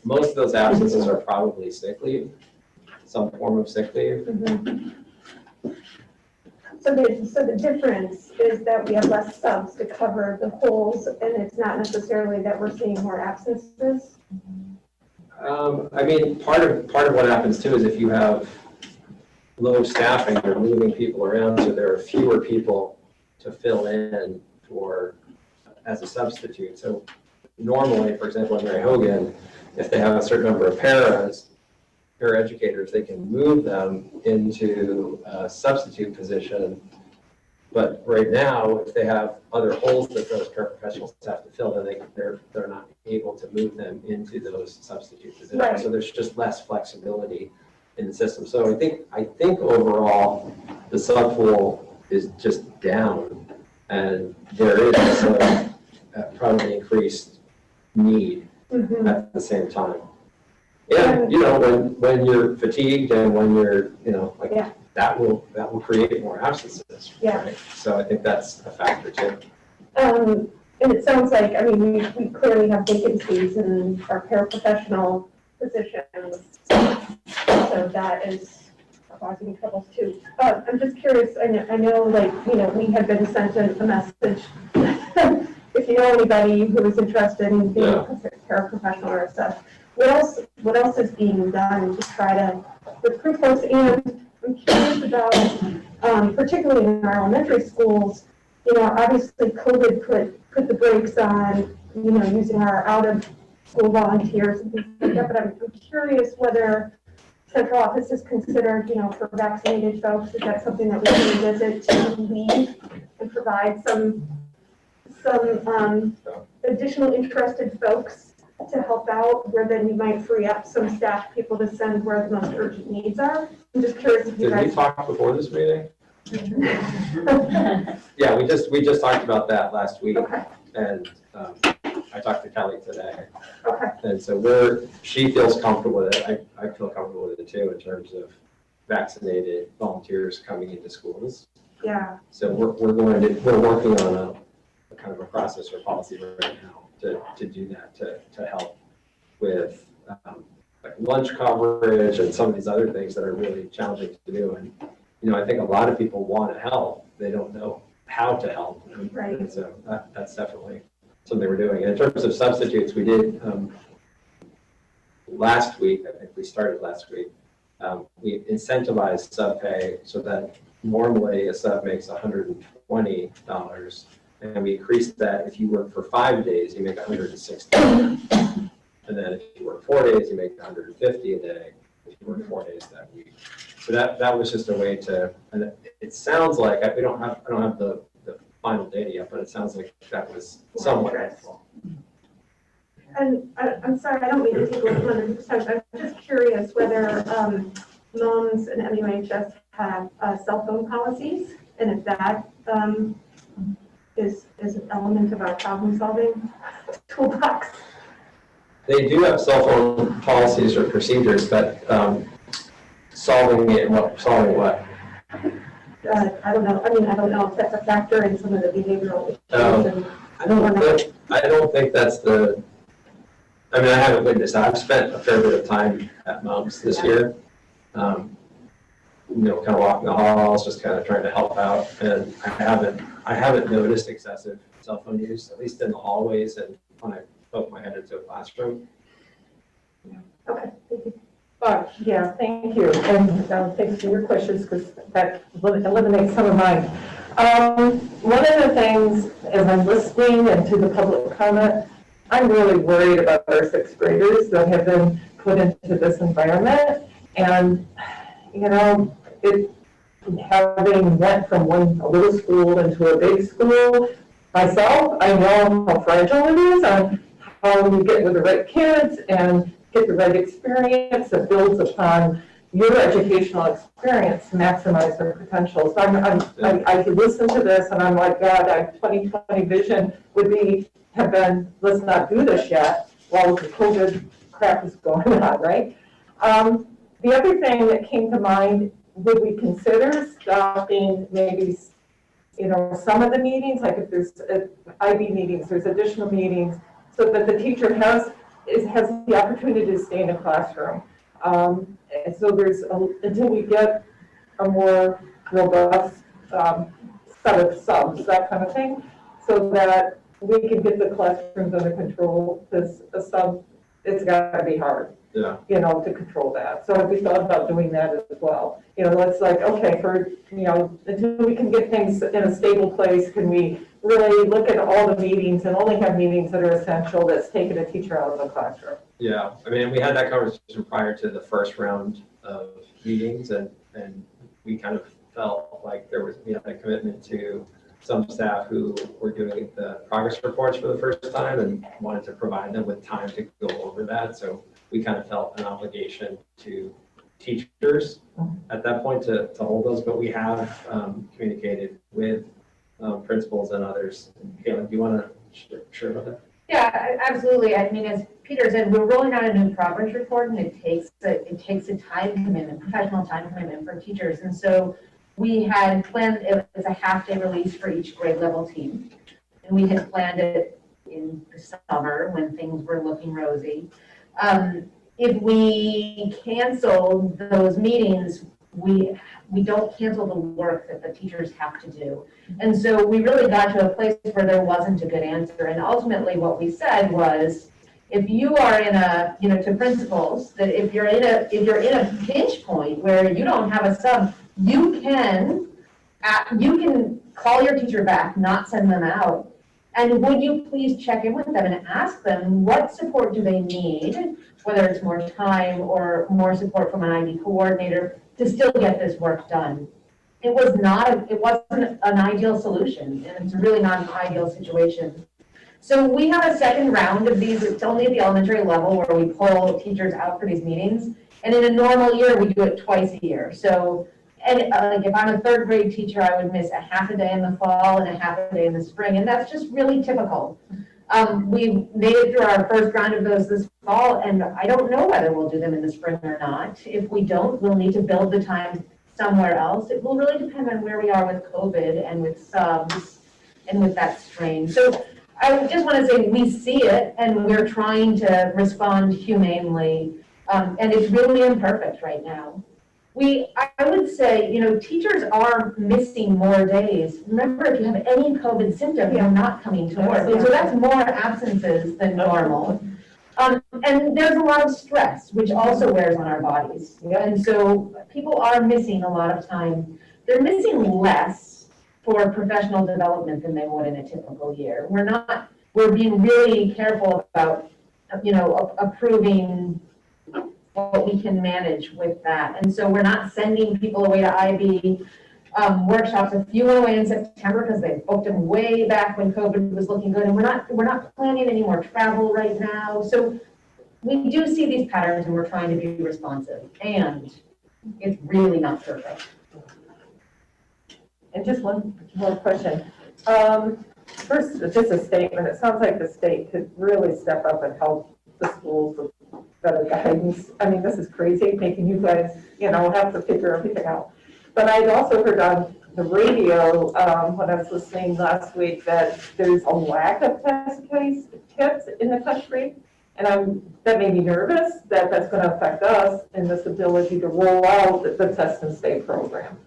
Most of those absences are probably sick leave, some form of sick leave. Mm-hmm. So the difference is that we have less subs to cover the holes, and it's not necessarily that we're seeing more absences? Part of what happens too is if you have low staffing, you're moving people around, so there are fewer people to fill in for as a substitute. So normally, for example, in Mary Hogan, if they have a certain number of paraeducators, they can move them into a substitute position. But right now, if they have other holes that those paraprofessionals have to fill, then they're not able to move them into those substitute positions. Right. So there's just less flexibility in the system. So I think overall, the sub pool is just down, and there is probably increased need at the same time. Yeah, when you're fatigued and when you're, that will create more absences. Yeah. Right? So I think that's a factor too. And it sounds like, we clearly have vacancies in our paraprofessional positions, so that is causing troubles too. I'm just curious, I know, we have been sent a message. If you know anybody who is interested in being a paraprofessional or stuff, what else is being done to try to recruit folks? And I'm curious about, particularly in our elementary schools, obviously COVID put the brakes on, using our out-of-school volunteers and things like that, but I'm curious whether central office is considered, for vaccinated folks, is that something that we can revisit to leave and provide some additional interested folks to help out, where then you might free up some staff people to send where the most urgent needs are? I'm just curious if you guys. Did we talk before this meeting? Yeah, we just talked about that last week. Okay. And I talked to Kelly today. Okay. And so she feels comfortable with it. I feel comfortable with it too, in terms of vaccinated volunteers coming into schools. Yeah. So we're working on a kind of a process or policy right now to do that, to help with like lunch coverage and some of these other things that are really challenging to do. And I think a lot of people want to help. They don't know how to help. Right. And so that's definitely something we're doing. And in terms of substitutes, we did last week, I think we started last week, we incentivized sub pay so that normally a sub makes $120, and we increased that. If you work for 5 days, you make $160. And then if you work 4 days, you make $150 a day if you work 4 days that week. So that was just a way to, and it sounds like, I don't have the final data yet, but it sounds like that was somewhat helpful. And I'm sorry, I don't mean to take away from 100%. I'm just curious whether MOMS and MUHS have cell phone policies, and if that is an element of our problem-solving toolbox. They do have cell phone policies or procedures, but solving what? I don't know. I don't know if that's a factor in some of the behavioral issues. I don't think that's the. I haven't witnessed that. I've spent a fair bit of time at MOMS this year. Kind of walking the halls, just kind of trying to help out, and I haven't noticed excessive cell phone use, at least in the hallways and when I poke my head into a classroom. Okay, thank you. Yeah, thank you, and thanks for your questions, because that eliminates some of mine. One of the things, as I'm listening and to the public comment, I'm really worried about our sixth graders that have been put into this environment, and having went from a little school into a big school myself, I know how fragile it is and how you get with the right kids and get the right experience that builds upon your educational experience to maximize their potential. So I could listen to this and I'm like, God, 2020 vision would have been, let's not do this yet while the COVID crap is going on, right? The other thing that came to mind, would we consider stopping maybe, some of the meetings, like if there's IB meetings, there's additional meetings, so that the teacher has the opportunity to stay in the classroom. And so until we get a more robust set of subs, that kind of thing, so that we can get the classrooms under control, because a sub, it's gotta be hard. Yeah. To control that. So we thought about doing that as well. It's like, okay, until we can get things in a stable place, can we really look at all the meetings and only have meetings that are essential that's taking a teacher out of the classroom? Yeah, I mean, we had that conversation prior to the first round of meetings, and we kind of felt like we had a commitment to some staff who were doing the progress reports for the first time and wanted to provide them with time to go over that. So we kind of felt an obligation to teachers at that point to hold those, but we have communicated with principals and others. Caitlin, do you want to share about that? Yeah, absolutely. I mean, as Peter said, we're rolling out a new progress report, and it takes a time commitment, professional time commitment for teachers. And so we had planned it as a half-day release for each grade level team, and we had planned it in the summer when things were looking rosy. If we cancel those meetings, we don't cancel the work that the teachers have to do. And so we really got to a place where there wasn't a good answer. And ultimately what we said was, if you are in to principals, that if you're in a pinch point where you don't have a sub, you can call your teacher back, not send them out. And would you please check in with them and ask them what support do they need, whether it's more time or more support from an IB coordinator to still get this work done. It wasn't an ideal solution, and it's really not an ideal situation. So we have a second round of these. It's only at the elementary level where we pull teachers out for these meetings. And in a normal year, we do it twice a year. So, if I'm a third grade teacher, I would miss a half a day in the fall and a half a day in the spring. And that's just really typical. We made it through our first round of those this fall, and I don't know whether we'll do them in the spring or not. If we don't, we'll need to build the time somewhere else. It will really depend on where we are with COVID and with subs and with that strain. So I just want to say we see it, and we're trying to respond humanely, and it's really imperfect right now. I would say, teachers are missing more days. Remember, if you have any COVID symptoms, you're not coming to work. So that's more absences than normal. And there's a lot of stress, which also wears on our bodies. And so people are missing a lot of time. They're missing less for professional development than they would in a typical year. We're being really careful about, approving what we can manage with that. And so we're not sending people away to IB workshops. A few went away in September because they booked them way back when COVID was looking good. And we're not planning any more travel right now. So we do see these patterns, and we're trying to be responsive. And it's really not perfect. And just one more question. First, just a statement. It sounds like the state could really step up and help the schools with better guidance. I mean, this is crazy, making you guys, have to figure everything out. But I'd also heard on the radio, when I was listening last week, that there's a lack of test kits in the country. And that made me nervous that that's going to affect us in this ability to roll out the test and stay program.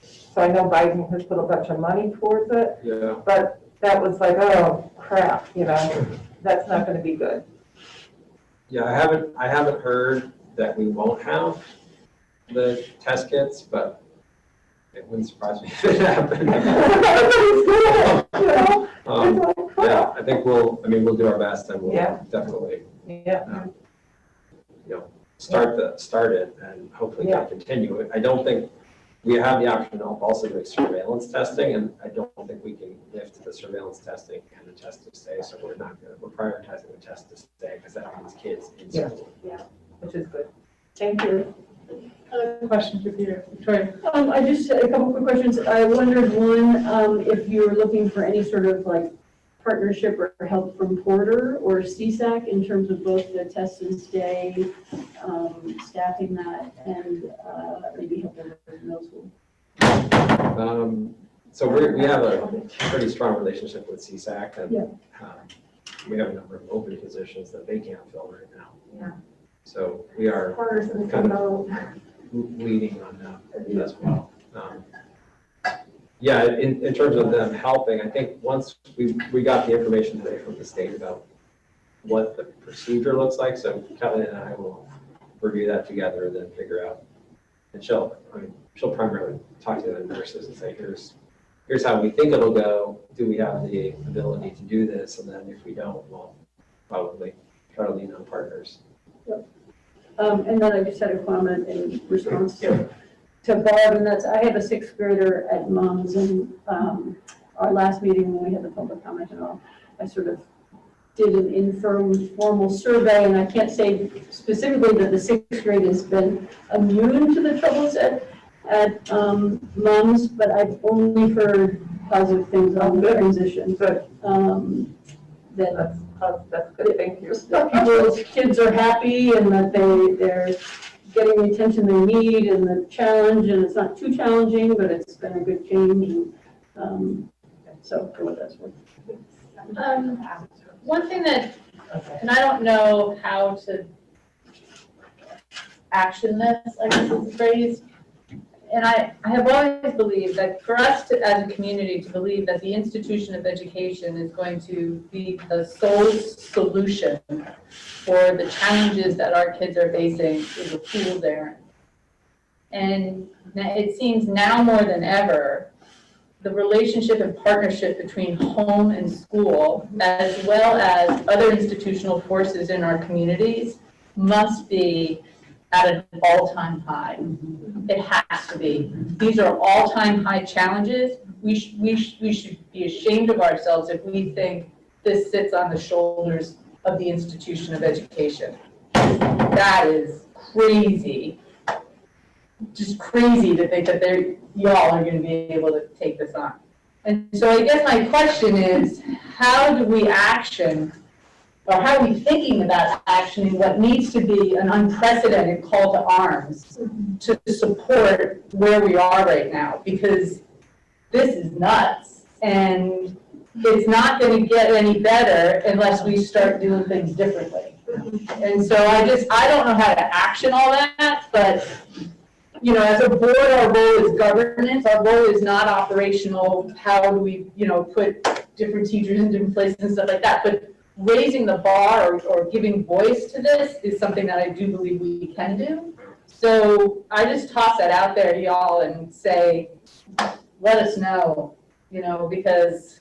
So I know Biden has put a bunch of money towards it. Yeah. But that was like, oh crap, that's not going to be good. Yeah, I haven't heard that we won't have the test kits, but it wouldn't surprise me if it happened. Yeah, I think we'll do our best, and we'll definitely start it and hopefully continue it. I don't think we have the option of also doing surveillance testing, and I don't think we can lift the surveillance testing and the test to stay, so we're prioritizing the test to stay, because that means kids in school. Which is good. Thank you. Other questions for Peter? Victoria? I just had a couple quick questions. I wondered, one, if you're looking for any sort of like partnership or help from Porter or CSAC in terms of both the test and stay, staffing that, and maybe help them with middle school. So we have a pretty strong relationship with CSAC, and Yeah. we have a number of open positions that they can't fill right now. Yeah. So we are kind of leading on that as well. Yeah, in terms of them helping, I think once we got the information today from the state about what the procedure looks like, so Kelly and I will review that together and then figure out. And she'll primarily talk to the nurses and say, here's how we think it'll go. Do we have the ability to do this? And then if we don't, we'll probably try to lean on partners. And then I just had a comment in response to Barb, and that's, I have a sixth grader at Mom's, and our last meeting when we had the public comment and all, I sort of did an informal survey, and I can't say specifically that the sixth grade has been immune to the troubles at Mom's, but I've only heard positive things on the transition. But That's good, thank you. people's kids are happy and that they're getting the attention they need and the challenge, and it's not too challenging, but it's been a good change. And so for what that's worth. One thing that, and I don't know how to action this, I guess is the phrase, and I have always believed that for us to, as a community, to believe that the institution of education is going to be the sole solution for the challenges that our kids are facing is a fool's errand. And it seems now more than ever, the relationship and partnership between home and school, as well as other institutional forces in our communities, must be at an all-time high. It has to be. These are all-time high challenges. We should be ashamed of ourselves if we think this sits on the shoulders of the institution of education. That is crazy. Just crazy to think that y'all are going to be able to take this on. And so I guess my question is, how do we action, or how are we thinking about actioning what needs to be an unprecedented call to arms to support where we are right now? Because this is nuts, and it's not going to get any better unless we start doing things differently. And so I don't know how to action all that, but you know, as a board, our role is governance. Our role is not operational. How do we, put different teachers in different places and stuff like that? But raising the bar or giving voice to this is something that I do believe we can do. So I just toss that out there to y'all and say, let us know, because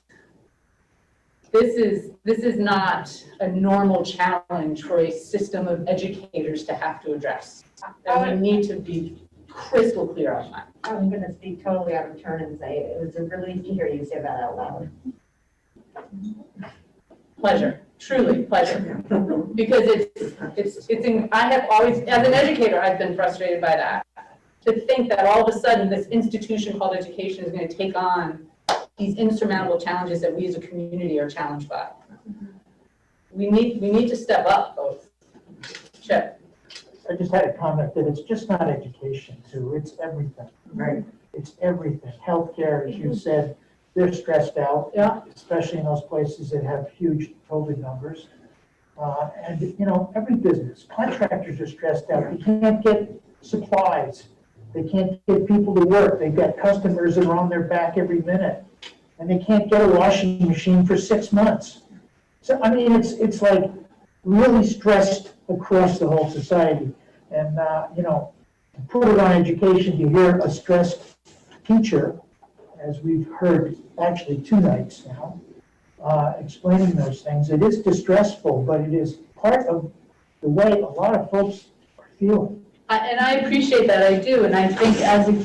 this is not a normal challenge for a system of educators to have to address. And we need to be crystal clear on that. I'm going to speak totally out of turn and say it was a relief to hear you say that out loud. Pleasure, truly pleasure. Because I have always, as an educator, I've been frustrated by that. To think that all of a sudden this institution called education is going to take on these insurmountable challenges that we as a community are challenged by. We need to step up, folks. Chip. I just had a comment that it's just not education too, it's everything. Right. It's everything. Healthcare, as you said, they're stressed out. Yeah. Especially in those places that have huge COVID numbers. And every business, contractors are stressed out. They can't get supplies. They can't get people to work. They've got customers that are on their back every minute. And they can't get a washing machine for 6 months. So, I mean, it's like really stressed across the whole society. And, to put it on education, you hear a stressed teacher, as we've heard actually 2 nights now, explaining those things. It is distressful, but it is part of the way a lot of folks are feeling. And I appreciate that, I do, and I think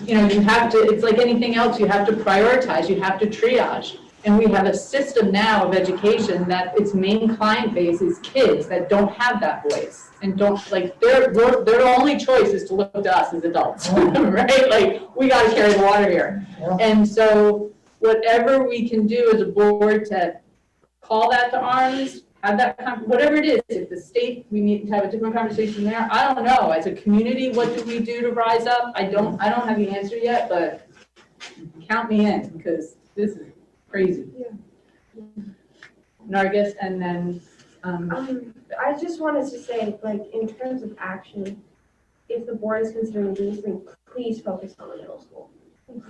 you have to, it's like anything else, you have to prioritize, you have to triage. And we have a system now of education that its main client base is kids that don't have that voice and don't, like, their only choice is to look to us as adults, right? Like, we gotta carry the water here. Yeah. And so whatever we can do as a board to call that to arms, have that, whatever it is, if the state, we need to have a different conversation there. I don't know, as a community, what do we do to rise up? I don't have the answer yet, but count me in, because this is crazy. Yeah. Nargis, and then, I just wanted to say, like, in terms of action, if the board is considering doing something, please focus on the middle school.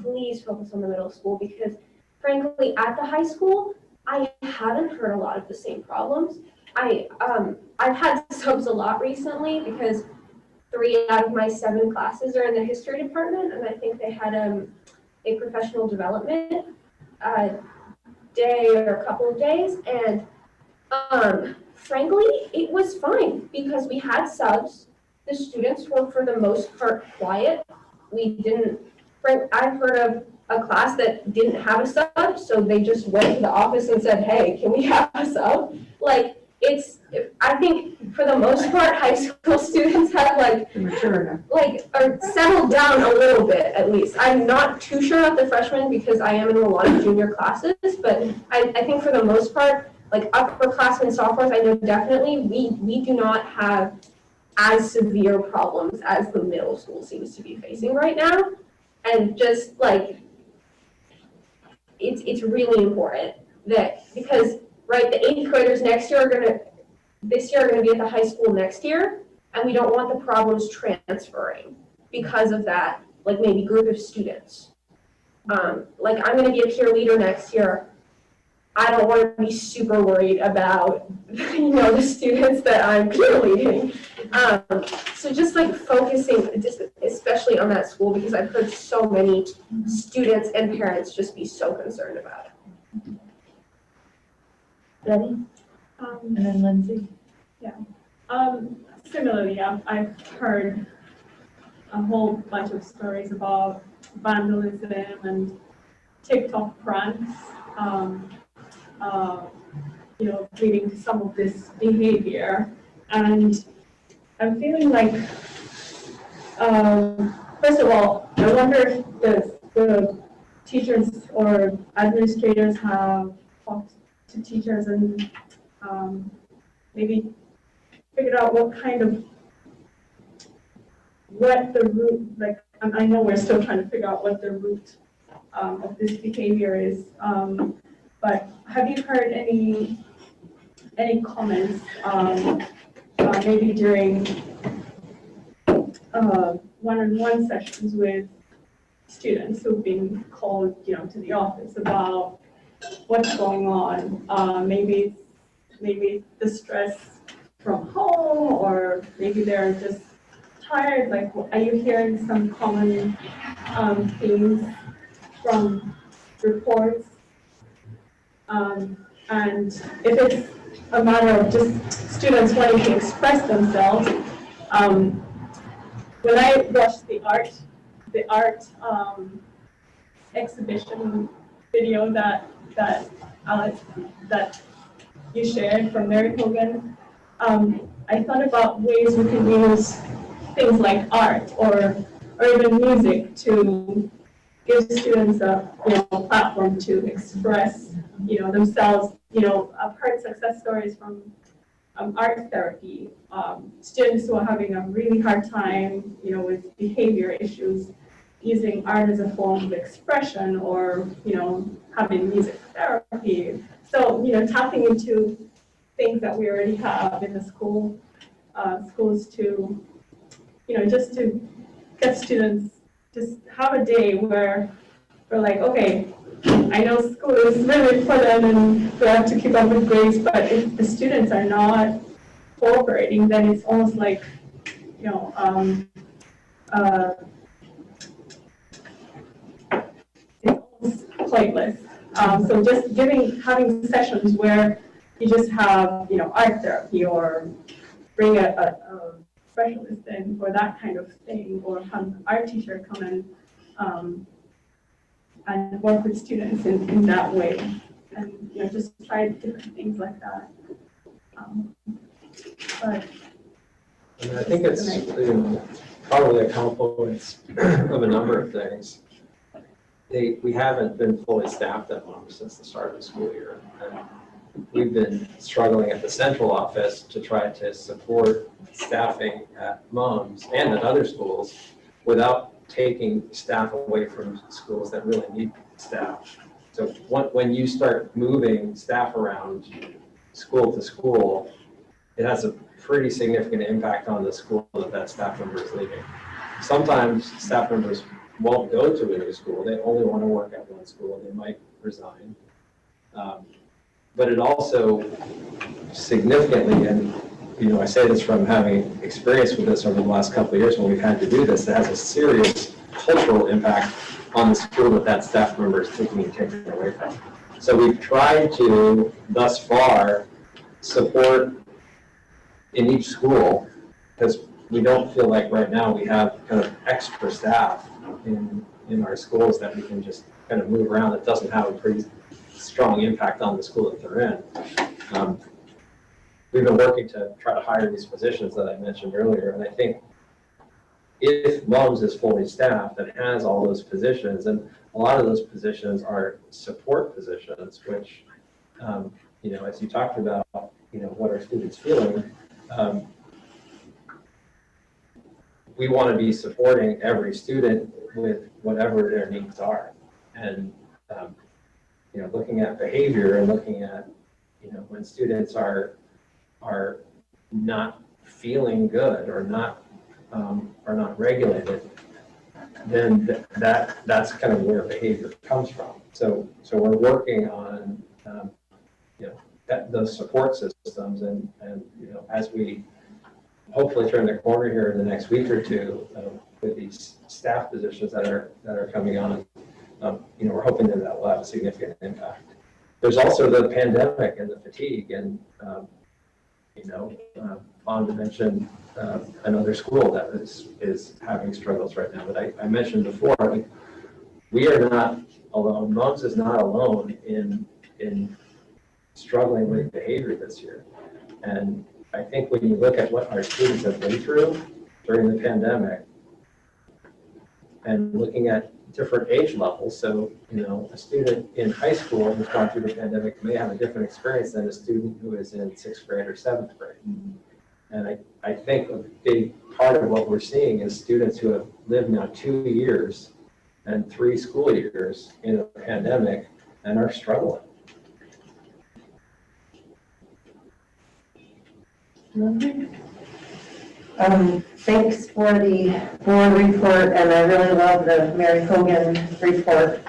Please focus on the middle school, because frankly, at the high school, I haven't heard a lot of the same problems. I've had subs a lot recently because 3 out of my 7 classes are in the history department, and I think they had a professional development day or a couple of days, and frankly, it was fine because we had subs. The students were for the most part quiet. I've heard of a class that didn't have a sub, so they just went to the office and said, hey, can we have a sub? Like, I think for the most part, high school students have are settled down a little bit at least. I'm not too sure about the freshmen because I am in a lot of junior classes, but I think for the most part, like upperclassmen, sophomores, I know definitely we do not have as severe problems as the middle school seems to be facing right now. And just like, it's really important that, because right, the 8th graders this year are gonna be at the high school next year, and we don't want the problems transferring because of that, like maybe group of students. Like I'm gonna be a peer leader next year. I don't want to be super worried about, the students that I'm peer leading. So just like focusing, especially on that school, because I've heard so many students and parents just be so concerned about it. Betty? And then Lindsay? Similarly, I've heard a whole bunch of stories about vandalism and TikTok pranks, leading to some of this behavior. And I'm feeling like, first of all, I wonder if the teachers or administrators have talked to teachers and maybe figured out what the root, like, I know we're still trying to figure out what the root of this behavior is, but have you heard any comments, maybe during one-on-one sessions with students who've been called, to the office about what's going on? Maybe the stress from home, or maybe they're just tired. Like, are you hearing some common themes from reports? And if it's a matter of just students wanting to express themselves, when I watched the art exhibition video that you shared from Mary Hogan, I thought about ways we can use things like art or even music to give students a platform to express themselves. I've heard success stories from art therapy, students who are having a really hard time with behavior issues, using art as a form of expression, or having music therapy. So tapping into things that we already have in the schools to just to get students just have a day where we're like, okay, I know school is really important and we have to keep up with grades, but if the students are not cooperating, then it's almost like it's almost pointless. So just having sessions where you just have art therapy, or bring specialist in for that kind of thing, or have our teacher come in and work with students in that way, and just try different things like that. But And I think it's probably a confluence of a number of things. We haven't been fully staffed at MOMS since the start of the school year. And we've been struggling at the central office to try to support staffing at MOMS and at other schools without taking staff away from schools that really need staff. So when you start moving staff around school to school, it has a pretty significant impact on the school that staff member is leaving. Sometimes staff members won't go to a new school. They only want to work at one school. They might resign. But it also significantly, and I say this from having experience with this over the last couple of years when we've had to do this, it has a serious cultural impact on the school that staff member is taking away from. So we've tried to, thus far, support in each school, because we don't feel like right now we have kind of extra staff in our schools that we can just kind of move around. It doesn't have a pretty strong impact on the school that they're in. We've been working to try to hire these positions that I mentioned earlier, and I think if MOMS is fully staffed and has all those positions, and a lot of those positions are support positions, which, as you talked about, what are students feeling, we want to be supporting every student with whatever their needs are. And, looking at behavior and looking at, when students are not feeling good or not regulated, then that's kind of where behavior comes from. So we're working on, those support systems, and as we hopefully turn the corner here in the next week or two with these staff positions that are coming on, we're hoping that will have a significant impact. There's also the pandemic and the fatigue, and Fonda mentioned another school that is having struggles right now. But I mentioned before, we are not alone. MOMS is not alone in struggling with behavior this year. And I think when you look at what our students have been through during the pandemic, and looking at different age levels, so a student in high school who's gone through the pandemic may have a different experience than a student who is in 6th grade or 7th grade. And I think a big part of what we're seeing is students who have lived now 2 years and 3 school years in a pandemic and are struggling. Thanks for the board report, and I really love the Mary Hogan report.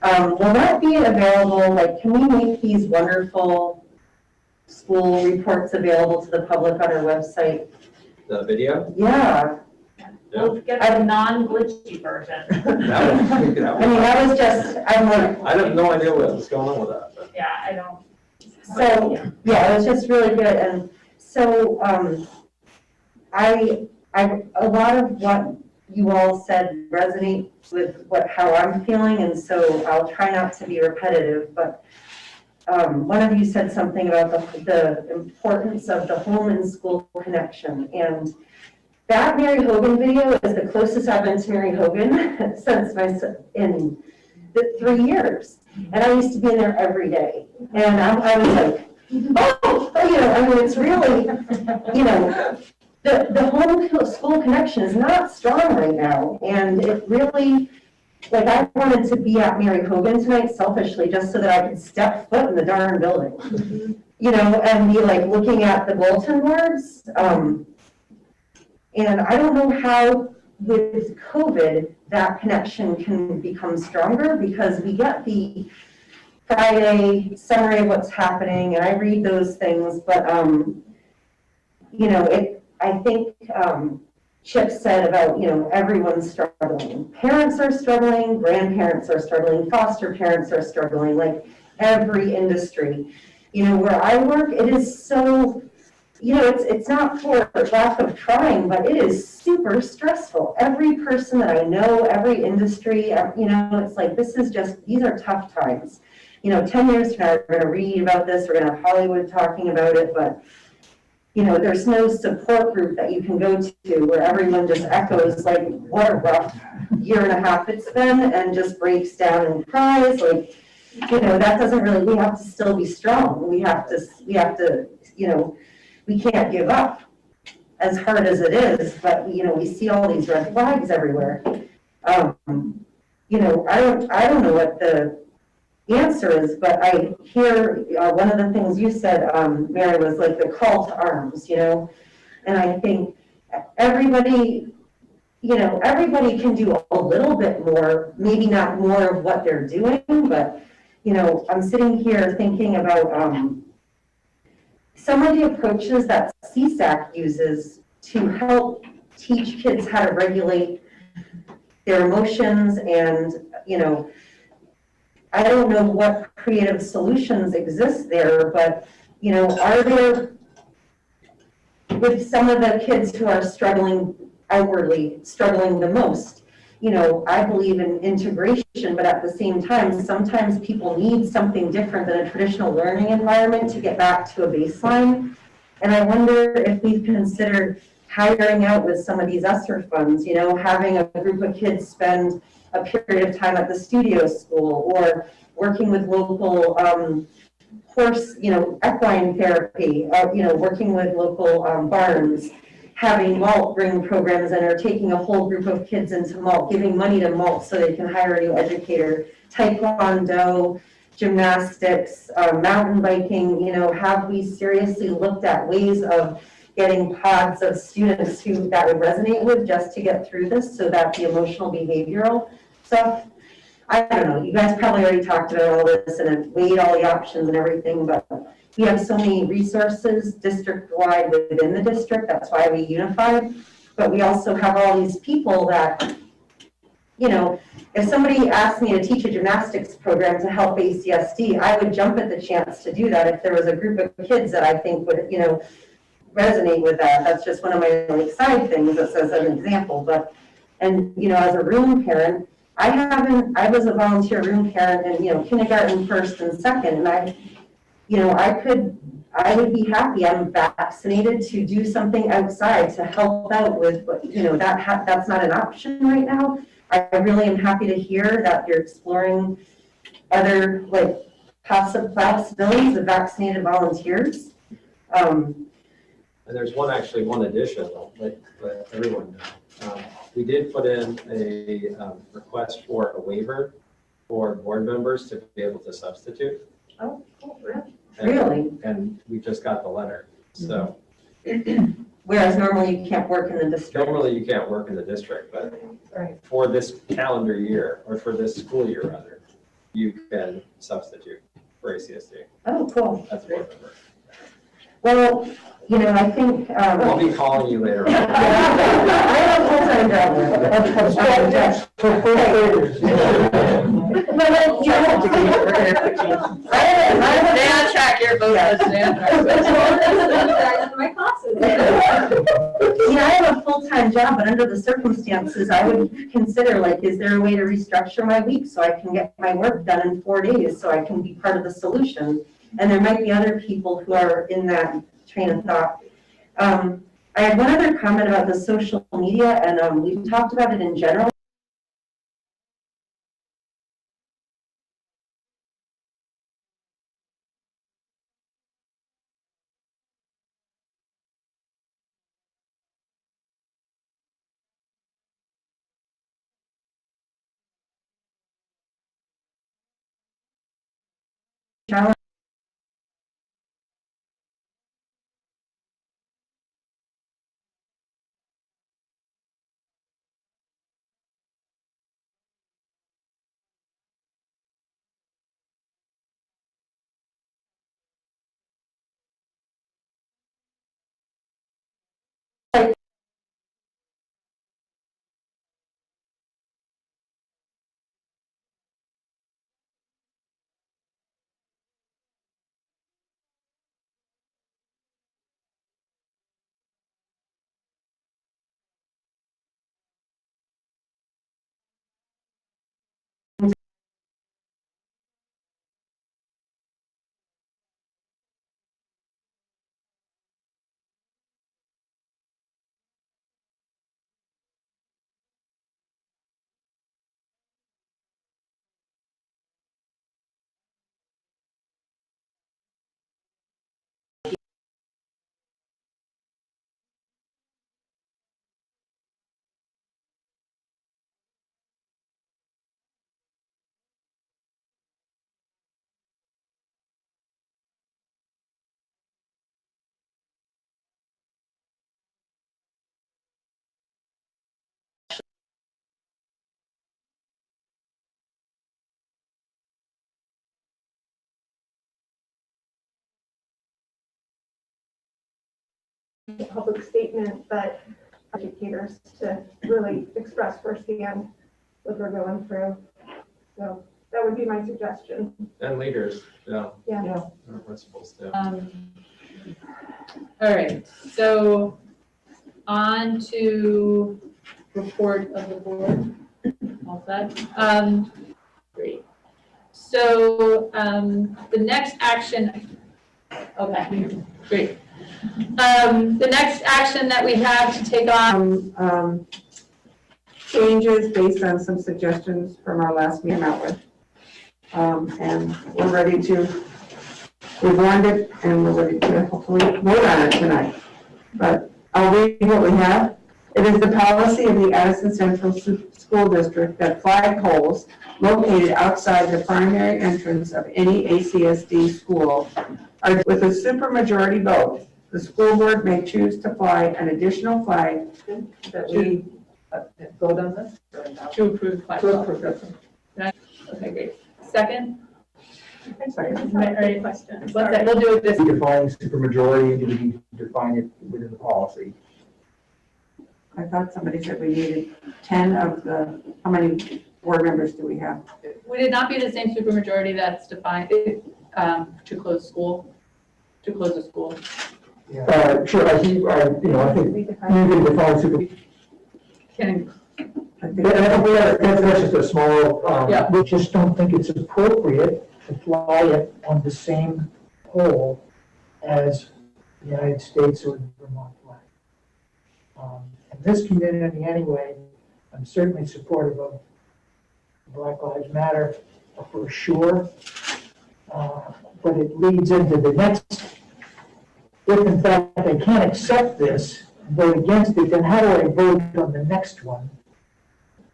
Will that be available, can we make these wonderful school reports available to the public on our website? The video? Yeah. We'll get a non-glitchy version. That was just, I have no idea what was going on with that. But. Yeah, I don't. So, yeah, it was just really good. And so, a lot of what you all said resonates with how I'm feeling, and so I'll try not to be repetitive, but one of you said something about the importance of the home and school connection, and that Mary Hogan video is the closest I've been to Mary Hogan since in the 3 years, and I used to be in there every day, and I was like, it's really, the home school connection is not strong right now, and it really, I wanted to be at Mary Hogan tonight selfishly, just so that I could step foot in the darn building, and be looking at the bulletin boards, and I don't know how with COVID that connection can become stronger, because we get the Friday summary of what's happening, and I read those things, but I think Chip said about, everyone's struggling. Parents are struggling, grandparents are struggling, foster parents are struggling, every industry. Where I work, it is so, it's not for lack of trying, but it is super stressful. Every person that I know, every industry, it's like, these are tough times. 10 years from now, we're gonna read about this, we're gonna have Hollywood talking about it, but there's no support group that you can go to where everyone just echoes like, what a rough year and a half it's been, and just breaks down and cries. Like, that doesn't really, we have to still be strong. We have to, we can't give up as hard as it is, but, we see all these red flags everywhere. I don't know what the answer is, but I hear one of the things you said, Mary, was like the call to arms, and I think everybody can do a little bit more, maybe not more of what they're doing, but, I'm sitting here thinking about some of the approaches that CSAC uses to help teach kids how to regulate their emotions and, I don't know what creative solutions exist there, but, are there, with some of the kids who are struggling outwardly, struggling the most, I believe in integration, but at the same time, sometimes people need something different than a traditional learning environment to get back to a baseline. And I wonder if we've considered hiring out with some of these ESSER funds, having a group of kids spend a period of time at the studio school, or working with local horse, equine therapy, working with local barns, having MALT bring programs in, or taking a whole group of kids into MALT, giving money to MALT so they can hire a new educator, taekwondo, gymnastics, mountain biking, have we seriously looked at ways of getting pods of students that would resonate with, just to get through this, so that the emotional behavioral stuff, I don't know, you guys probably already talked about all this and have weighed all the options and everything, but we have so many resources district-wide within the district, that's why we unified, but we also have all these people that, if somebody asked me to teach a gymnastics program to help ACSD, I would jump at the chance to do that if there was a group of kids that I think would, resonate with that. That's just one of my side things, that says as an example, but, and, as a room parent, I was a volunteer room parent in, kindergarten, first and second, and I would be happy, I'm vaccinated, to do something outside to help out with, but, that's not an option right now. I really am happy to hear that you're exploring other, possibilities of vaccinated volunteers. And there's one addition, let everyone know. We did put in a request for a waiver for board members to be able to substitute. Oh, really? And we just got the letter, so. Whereas normally you can't work in the district. Normally you can't work in the district, but Right. for this calendar year, or for this school year rather, you can substitute for ACSD. Oh, cool. That's board member. Well, I think. I'll be calling you later on. I have a full-time job. For first graders. Stay on track here, folks. Stay on track. My classes. I have a full-time job, but under the circumstances, I would consider, is there a way to restructure my week so I can get my work done in 4 days, so I can be part of the solution? And there might be other people who are in that train of thought. I had one other comment about the social media, and we've talked about it in general. a public statement, but educators to really express firsthand what they're going through. So that would be my suggestion. And leaders, yeah. Yeah. Our principals, too. All right, so on to report of the board. All set? Great. So the next action, okay, great. The next action that we have to take on. Changes based on some suggestions from our last meeting out with. And we're ready to, we've warned it and we're ready to hopefully vote on it tonight. But I'll read what we have. It is the policy of the Addison Central School District that flagpoles located outside the primary entrance of any ACSD school are with a supermajority vote. The school board may choose to fly an additional flag that we vote on this? To approve. To approve it. Okay, great. Second? Second. All right, question. What's that? We'll do it this. Defining supermajority, do we need to define it within the policy? I thought somebody said we needed 10 of the, how many board members do we have? Would it not be the same supermajority that's defined to close school? To close a school? Sure, I think you can define super. Can, That's just a small, Yeah. We just don't think it's appropriate to fly it on the same pole as the United States or the Vermont flag. In this community anyway, I'm certainly supportive of Black Lives Matter for sure. But it leads into the next, if in fact I can't accept this, vote against it, then how do I vote on the next one?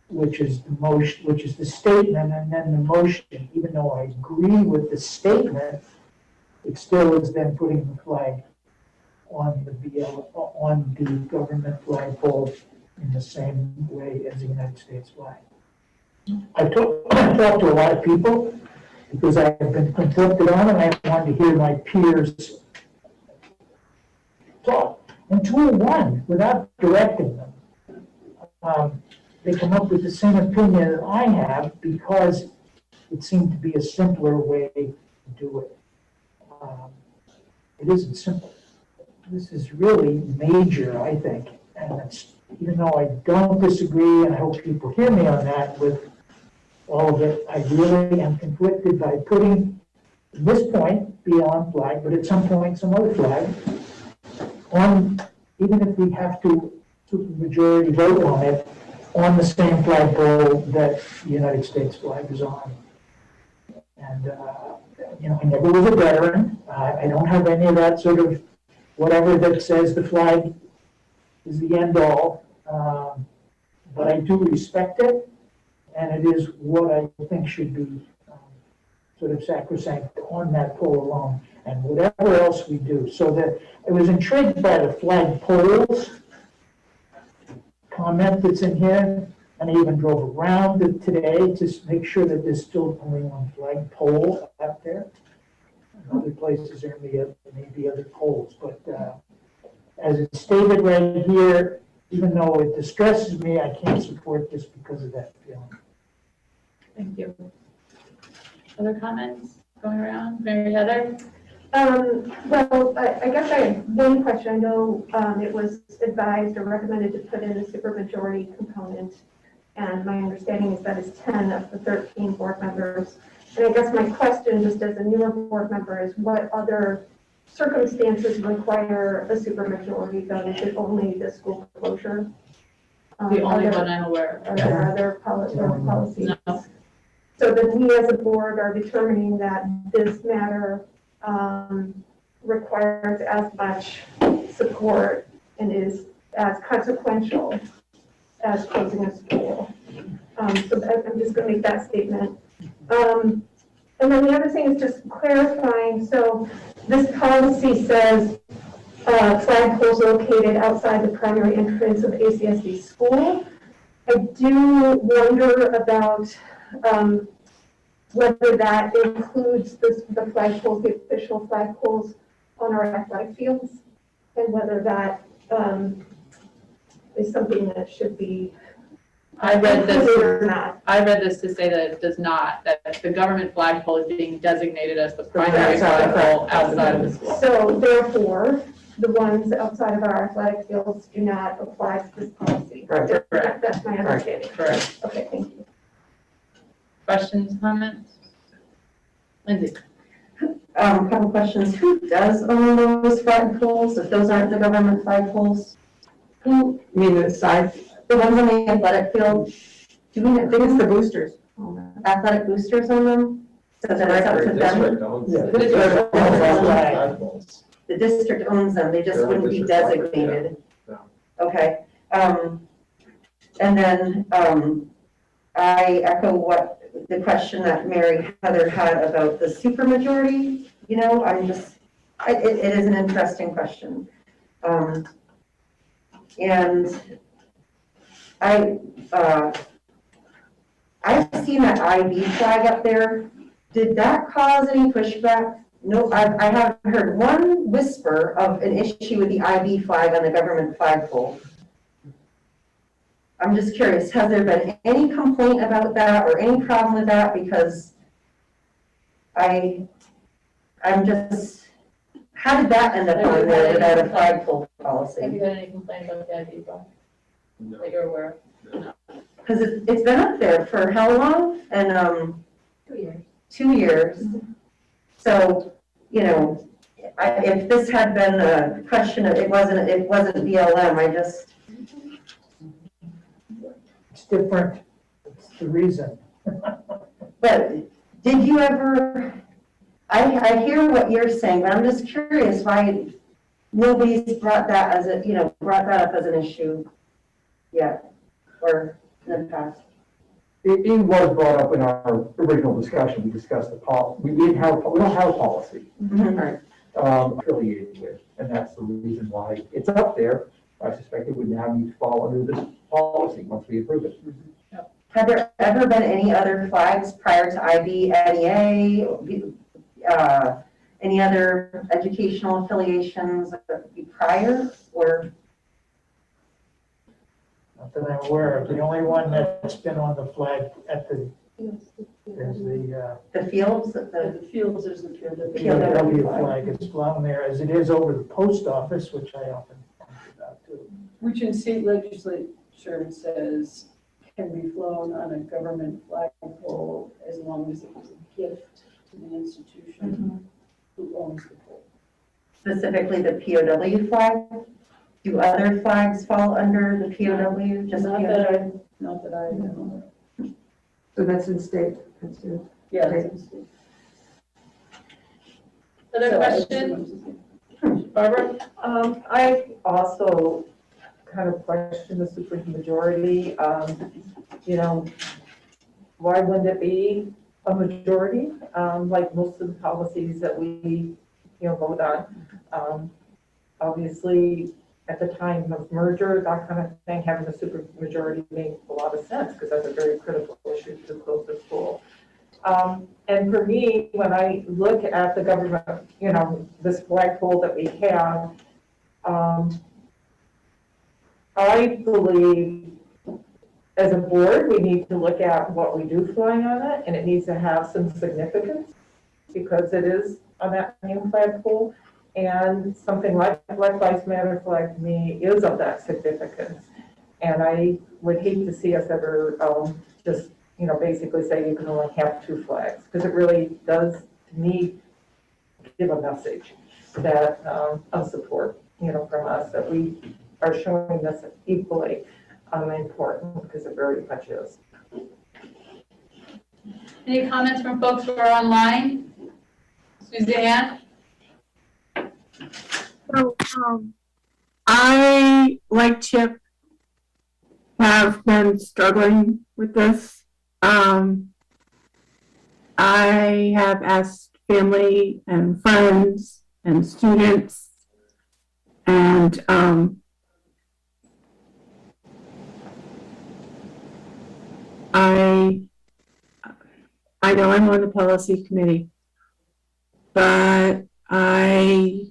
Which is the motion, which is the statement, and then the motion. Even though I agree with the statement, it still is then putting the flag on the government flagpole in the same way as the United States flag. I've talked to a lot of people because I've been conflicted on, and I wanted to hear my peers talk. And 201, without directing them, they come up with the same opinion that I have because it seemed to be a simpler way to do it. It isn't simple. This is really major, I think. And it's, even though I don't disagree, and I hope people hear me on that with all of it, I really am conflicted by putting this point beyond flag, but at some point, some other flag on, even if we have to supermajority vote on it, on the same flagpole that the United States flag is on. And, I never was a veteran. I don't have any of that sort of whatever that says the flag is the end all. But I do respect it, and it is what I think should be sort of sacrosanct on that pole alone, and whatever else we do. So that I was intrigued by the flag poles comment that's in here, and I even drove around it today to make sure that there's still only one flag pole out there. In other places there may be other poles, but as it's stated right here, even though it distresses me, I can't support this because of that feeling. thank you. Other comments going around? Mary Heather? Well, I guess I have one question. I know it was advised or recommended to put in a supermajority component, and my understanding is that it's 10 of the 13 board members. And I guess my question, just as a newer board member, is what other circumstances require a supermajority vote? Is it only the school closure? The only one I'm aware Are of. there other policies? No. So that we as a board are determining that this matter requires as much support and is as consequential as closing a school. So I'm just going to make that statement. And then the other thing is just clarifying. So this policy says flagpoles located outside the primary entrance of ACSD school. I do wonder about whether that includes the flagpoles, the official flagpoles on our athletic fields. and whether that is something that should be I read included or this, not. I read this to say that it does not, that the government flagpole is being designated as the primary Outside of flagpole outside of the school. So therefore, the ones outside of our athletic fields do not apply to this policy. Right. Correct. That's my understanding. Correct. Okay, thank you. Questions, comments? Lindsay? Couple questions. Who does own those flagpoles, if those aren't the government flagpoles? Who, You mean the side, the ones on the athletic field? Do we, I think it's the boosters. athletic boosters on them? So then it's up to them? District owns Yeah. it. The district owns The district owns them, they just They're wouldn't be district property, designated? yeah. Okay, and then, I echo what, the question that Mary Heather had about the supermajority, you know, it is an interesting question. And I've seen that IB flag up there. Did that cause any pushback? No, I haven't heard one whisper of an issue with the IB flag on the government flagpole. I'm just curious, has there been any complaint about that or any problem with that? Because I'm just, how did that end up on there without a flagpole Have you policy? had any complaint about that, Deepa, No. that you're aware of? Because it's been up there for how long? And, 2 years. 2 years. So, you know, if this had been a question of, it wasn't BLM, I just, It's different. It's the reason. but did you ever, I hear what you're saying, but I'm just curious why nobody's brought that as a, brought that up as an issue yet, or in the past. It was brought up in our original discussion, we discussed we don't have a policy affiliated with, and that's the reason why it's up there. I suspect it would now need to fall under this policy once we approve it. Have there ever been any other flags prior to IB, NEA, any other educational affiliations prior, or? Not that I'm aware of. The only one that's been on the flag at the, is The fields, The fields is the field. the POW flag. It's flown there, as it is over the post office, which I often think about too. Which in state legislature says can be flown on a government flagpole as long as it was a gift to the institution who owns the pole. specifically the POW flag? Do other flags fall under the POW? Just Not POW? that I know. So that's in state, that's it. Yeah. it's in state. Other So, questions? Barbara? I also kind of question the supermajority. Why wouldn't it be a majority, like most of the policies that we, vote on? Obviously, at the time of merger, that kind of thing, having a supermajority made a lot of sense because that's a very critical issue to close the school. And for me, when I look at the government, this flagpole that we have, I believe as a board, we need to look at what we do fly on it, and it needs to have some significance because it is on that new flagpole. And something like Black Lives Matter flag to me is of that significance. And I would hate to see us ever just, basically say you can only have 2 flags, because it really does, to me, give a message that of support, from us, that we are showing this equally important, because it very much is. Any comments from folks who are online? Suzanne? So, I, like Chip, have been struggling with this. I have asked family and friends and students, and I know I'm on the policy committee, but I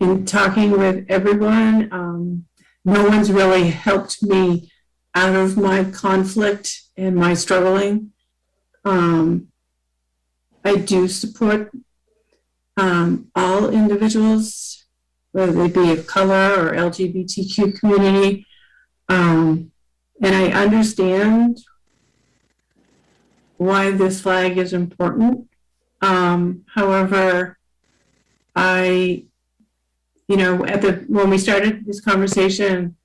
in talking with everyone, no one's really helped me out of my conflict and my struggling. I do support all individuals, whether they be of color or LGBTQ community. And I understand why this flag is important. However, when we started this conversation,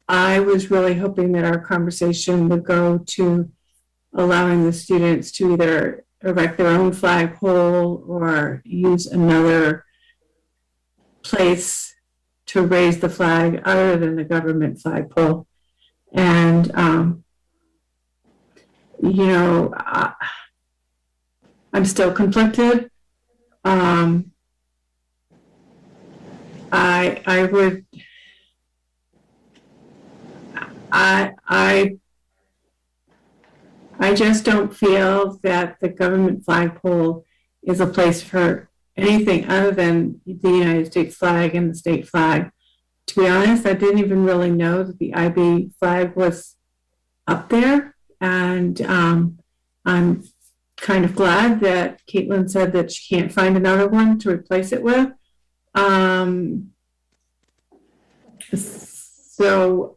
I was really hoping that our conversation would go to allowing the students to either erect their own flagpole or use another place to raise the flag other than the government flagpole. And, I'm still conflicted. I just don't feel that the government flagpole is a place for anything other than the United States flag and the state flag. To be honest, I didn't even really know that the IB flag was up there. And I'm kind of glad that Caitlin said that she can't find another one to replace it with. So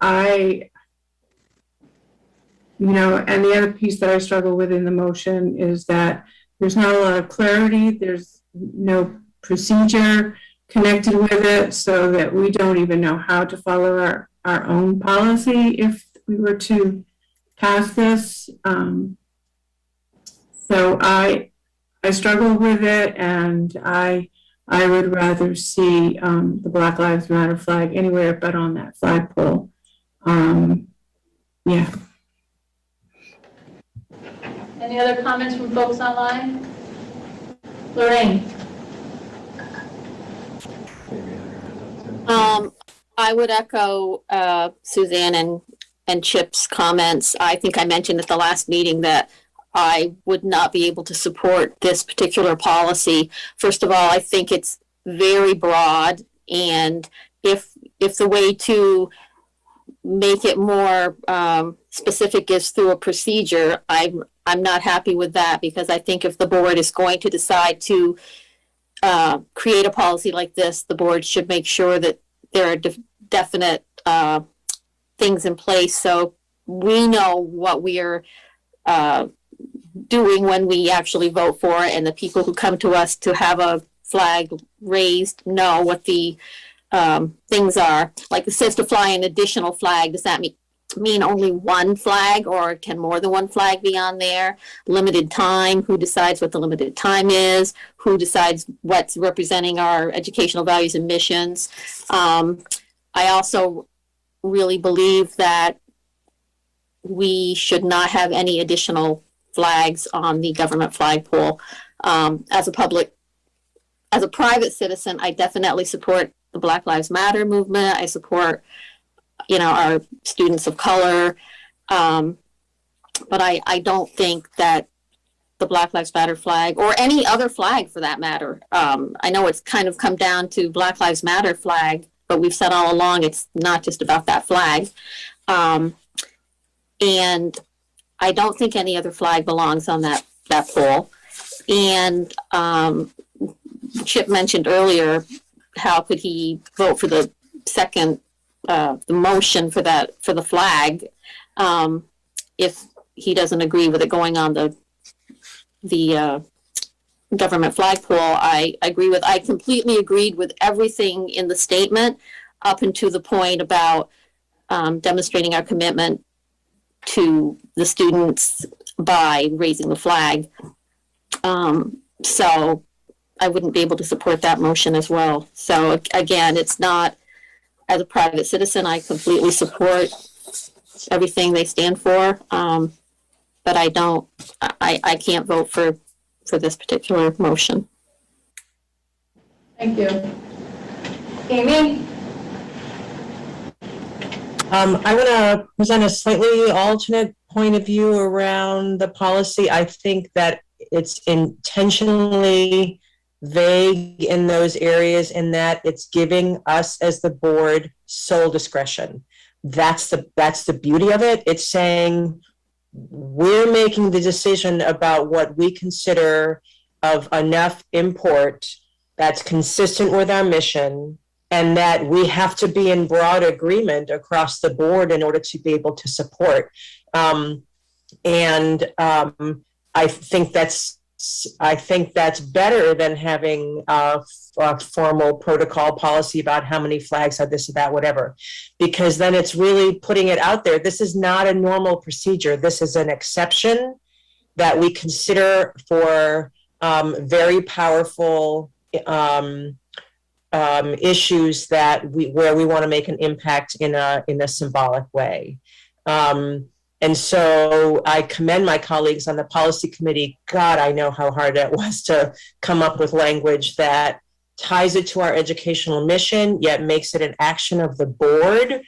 and the other piece that I struggle with in the motion is that there's not a lot of clarity. There's no procedure connected with it, so that we don't even know how to follow our own policy if we were to pass this. So I struggle with it, and I would rather see the Black Lives Matter flag anywhere but on that flagpole. Yeah. Any other comments from folks online? Lorraine? I would echo Suzanne and Chip's comments. I think I mentioned at the last meeting that I would not be able to support this particular policy. First of all, I think it's very broad, and if the way to make it more specific is through a procedure, I'm not happy with that, because I think if the board is going to decide to create a policy like this, the board should make sure that there are definite things in place so we know what we are doing when we actually vote for it, and the people who come to us to have a flag raised know what the things are. Like it says to fly an additional flag. Does that mean only one flag, or can more than one flag be on there? Limited time, who decides what the limited time is? Who decides what's representing our educational values and missions? I also really believe that we should not have any additional flags on the government flagpole. As a private citizen, I definitely support the Black Lives Matter movement. I support, our students of color. But I don't think that the Black Lives Matter flag, or any other flag for that matter, I know it's kind of come down to Black Lives Matter flag, but we've said all along it's not just about that flag. And I don't think any other flag belongs on that pole. And Chip mentioned earlier, how could he vote for the second, the motion for the flag, if he doesn't agree with it going on the government flagpole? I completely agreed with everything in the statement up until the point about demonstrating our commitment to the students by raising the flag. So I wouldn't be able to support that motion as well. So again, it's not, as a private citizen, I completely support everything they stand for. But I can't vote for this particular motion. Thank you. Amy? I want to present a slightly alternate point of view around the policy. I think that it's intentionally vague in those areas in that it's giving us as the board sole discretion. That's the beauty of it. It's saying we're making the decision about what we consider of enough import that's consistent with our mission, and that we have to be in broad agreement across the board in order to be able to support. I think that's better than having a formal protocol policy about how many flags are this or that, whatever, because then it's really putting it out there. This is not a normal procedure. This is an exception that we consider for very powerful issues where we want to make an impact in a symbolic way. And so I commend my colleagues on the policy committee. God, I know how hard it was to come up with language that ties it to our educational mission, yet makes it an action of the board,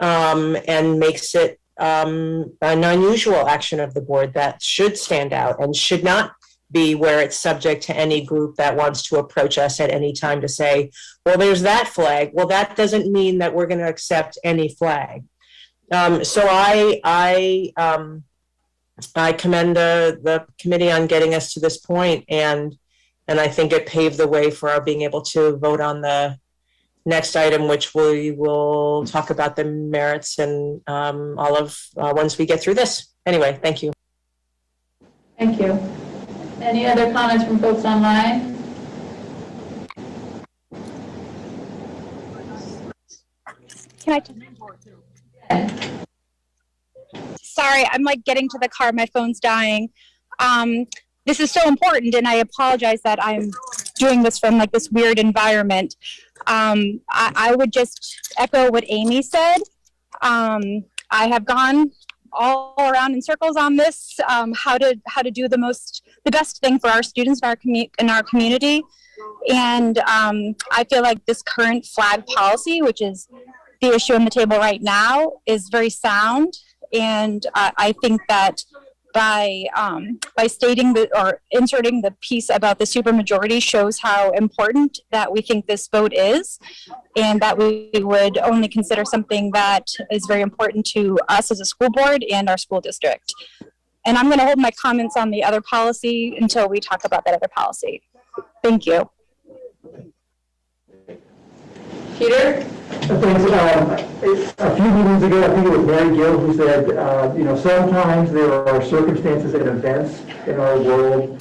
and makes it an unusual action of the board that should stand out and should not be where it's subject to any group that wants to approach us at any time to say, well, there's that flag. Well, that doesn't mean that we're going to accept any flag. So I commend the committee on getting us to this point, and I think it paved the way for our being able to vote on the next item, which we will talk about the merits and all of once we get through this. Anyway, thank you. Thank you. Any other comments from folks online? Can I? Sorry, I'm like getting to the car. My phone's dying. This is so important, and I apologize that I'm doing this from like this weird environment. I would just echo what Amy said. I have gone all around in circles on this, how to do the best thing for our students in our community. And I feel like this current flag policy, which is the issue on the table right now, is very sound. And I think that by stating or inserting the piece about the supermajority shows how important that we think this vote is, and that we would only consider something that is very important to us as a school board and our school district. And I'm going to hold my comments on the other policy until we talk about that other policy. Thank you. Peter? Thanks. A few meetings ago, I think it was Mary Gill who said, sometimes there are circumstances and events in our world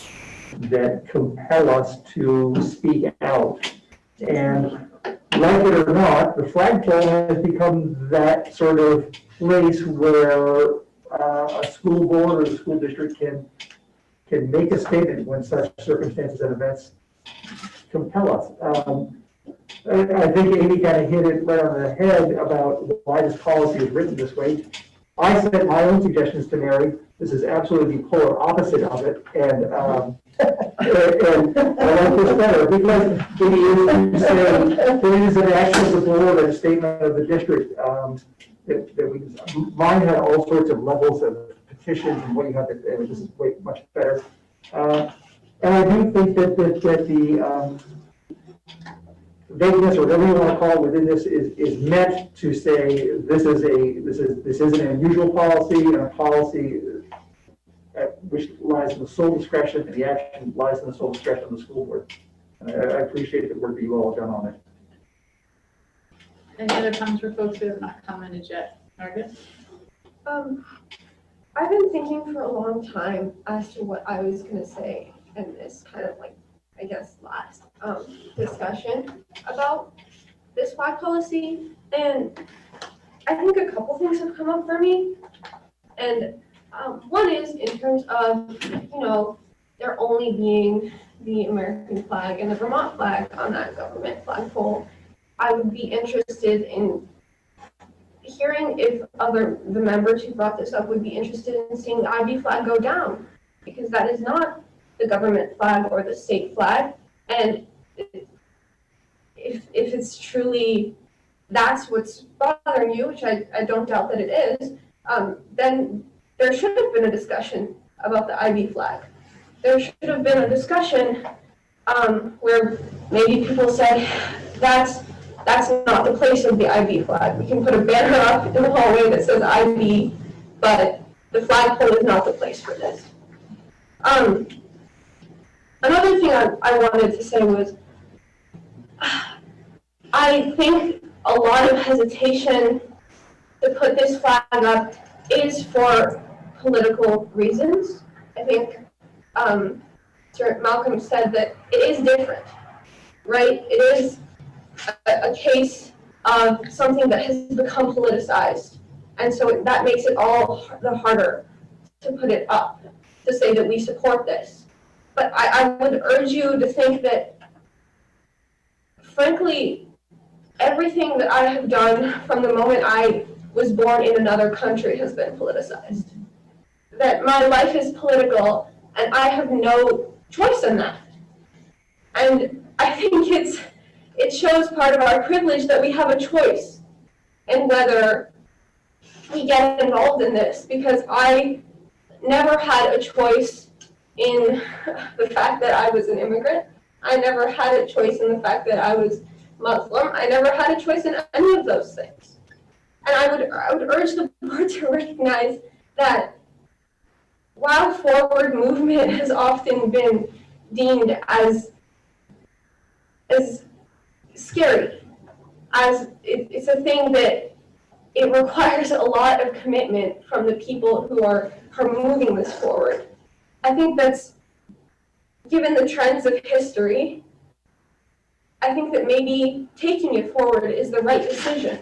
that compel us to speak out. And like it or not, the flagpole has become that sort of place where a school board or a school district can make a statement when such circumstances and events compel us. I think Amy kind of hit it right on the head about why this policy is written this way. I sent my own suggestions to Mary. This is absolutely the polar opposite of it, and I like this better because it is an action of the board and a statement of the district. Mine had all sorts of levels of petitions and what you have to. This is way much better, and I do think that the vagueness, or whatever you want to call it, within this is meant to say this is an unusual policy, and a policy which lies in the sole discretion, and the action lies in the sole discretion of the school board. And I appreciate the work that you all have done on it. Any other comments for folks who have not commented yet? Margaret? I've been thinking for a long time as to what I was going to say in this kind of like, I guess, last discussion about this flag policy, and I think a couple things have come up for me. And one is in terms of, there only being the American flag and the Vermont flag on that government flagpole. I would be interested in hearing if the members who brought this up would be interested in seeing the IB flag go down, because that is not the government flag or the state flag. And if it's truly that's what's bothering you, which I don't doubt that it is, then there should have been a discussion about the IB flag. There should have been a discussion where maybe people say, that's not the place of the IB flag. We can put a banner up in the hallway that says IB, but the flagpole is not the place for this. Another thing I wanted to say was, I think a lot of hesitation to put this flag up is for political reasons. I think Sir Malcolm said that it is different, right? It is a case of something that has become politicized. And so that makes it all the harder to put it up, to say that we support this. But I would urge you to think that, frankly, everything that I have done from the moment I was born in another country has been politicized. That my life is political and I have no choice in that. And I think it shows part of our privilege that we have a choice in whether we get involved in this, because I never had a choice in the fact that I was an immigrant. I never had a choice in the fact that I was Muslim. I never had a choice in any of those things. And I would urge the board to recognize that while forward movement has often been deemed as scary, as it's a thing that it requires a lot of commitment from the people who are moving this forward. I think that's, given the trends of history, I think that maybe taking it forward is the right decision,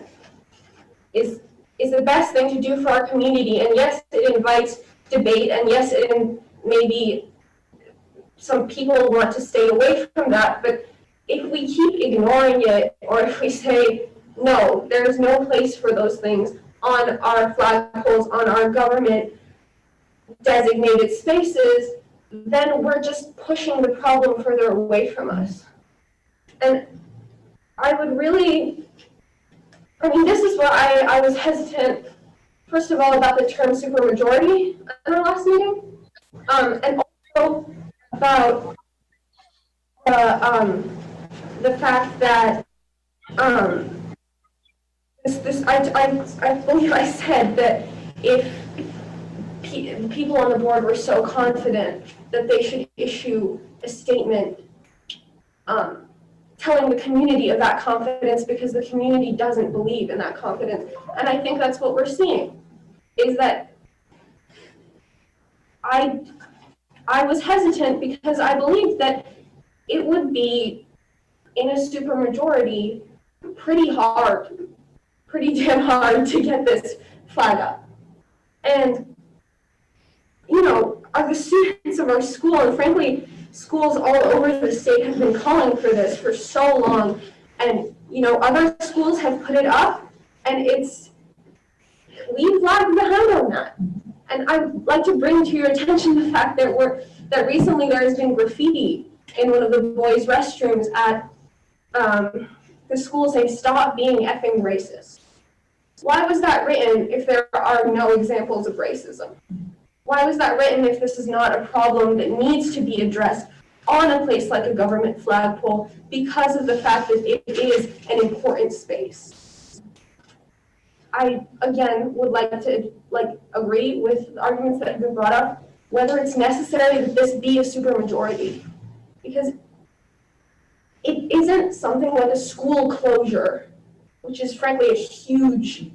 is the best thing to do for our community. And yes, it invites debate, and yes, maybe some people want to stay away from that, but if we keep ignoring it, or if we say, no, there is no place for those things on our flagpoles, on our government designated spaces, then we're just pushing the problem further away from us. And I would really, this is where I was hesitant, first of all, about the term supermajority in our last meeting, and also about the fact that I believe I said that if people on the board were so confident that they should issue a statement telling the community of that confidence, because the community doesn't believe in that confidence. And I think that's what we're seeing, is that I was hesitant because I believed that it would be, in a supermajority, pretty damn hard to get this flag up. And, the students of our school, and frankly, schools all over the state have been calling for this for so long. And, other schools have put it up, and we've lagged behind on that. And I'd like to bring to your attention the fact that recently there has been graffiti in one of the boys' restrooms at the school saying, "Stop being effing racist." Why was that written if there are no examples of racism? Why was that written if this is not a problem that needs to be addressed on a place like a government flagpole, because of the fact that it is an important space? I, again, would like to agree with the arguments that have been brought up, whether it's necessary that this be a supermajority, because it isn't something like a school closure, which is frankly a huge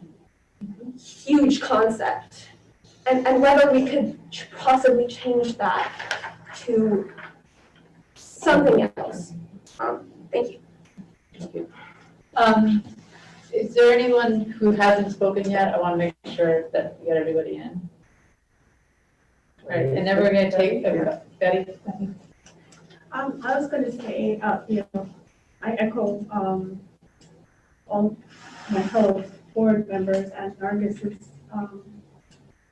concept, and whether we could possibly change that to something else. Thank you. Thank you. Is there anyone who hasn't spoken yet? I want to make sure that we get everybody in. All right, and then we're going to take Betty. I was going to say, I echo all my fellow board members and Nargis's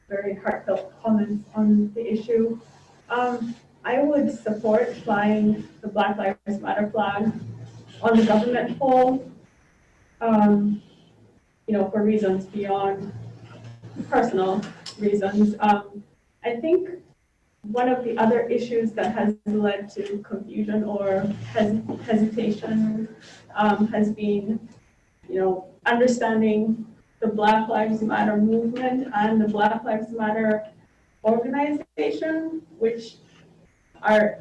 very heartfelt comments on the issue. I would support flying the Black Lives Matter flag on the government pole, for reasons beyond personal reasons. I think one of the other issues that has led to confusion or hesitation has been, understanding the Black Lives Matter movement and the Black Lives Matter organization, which are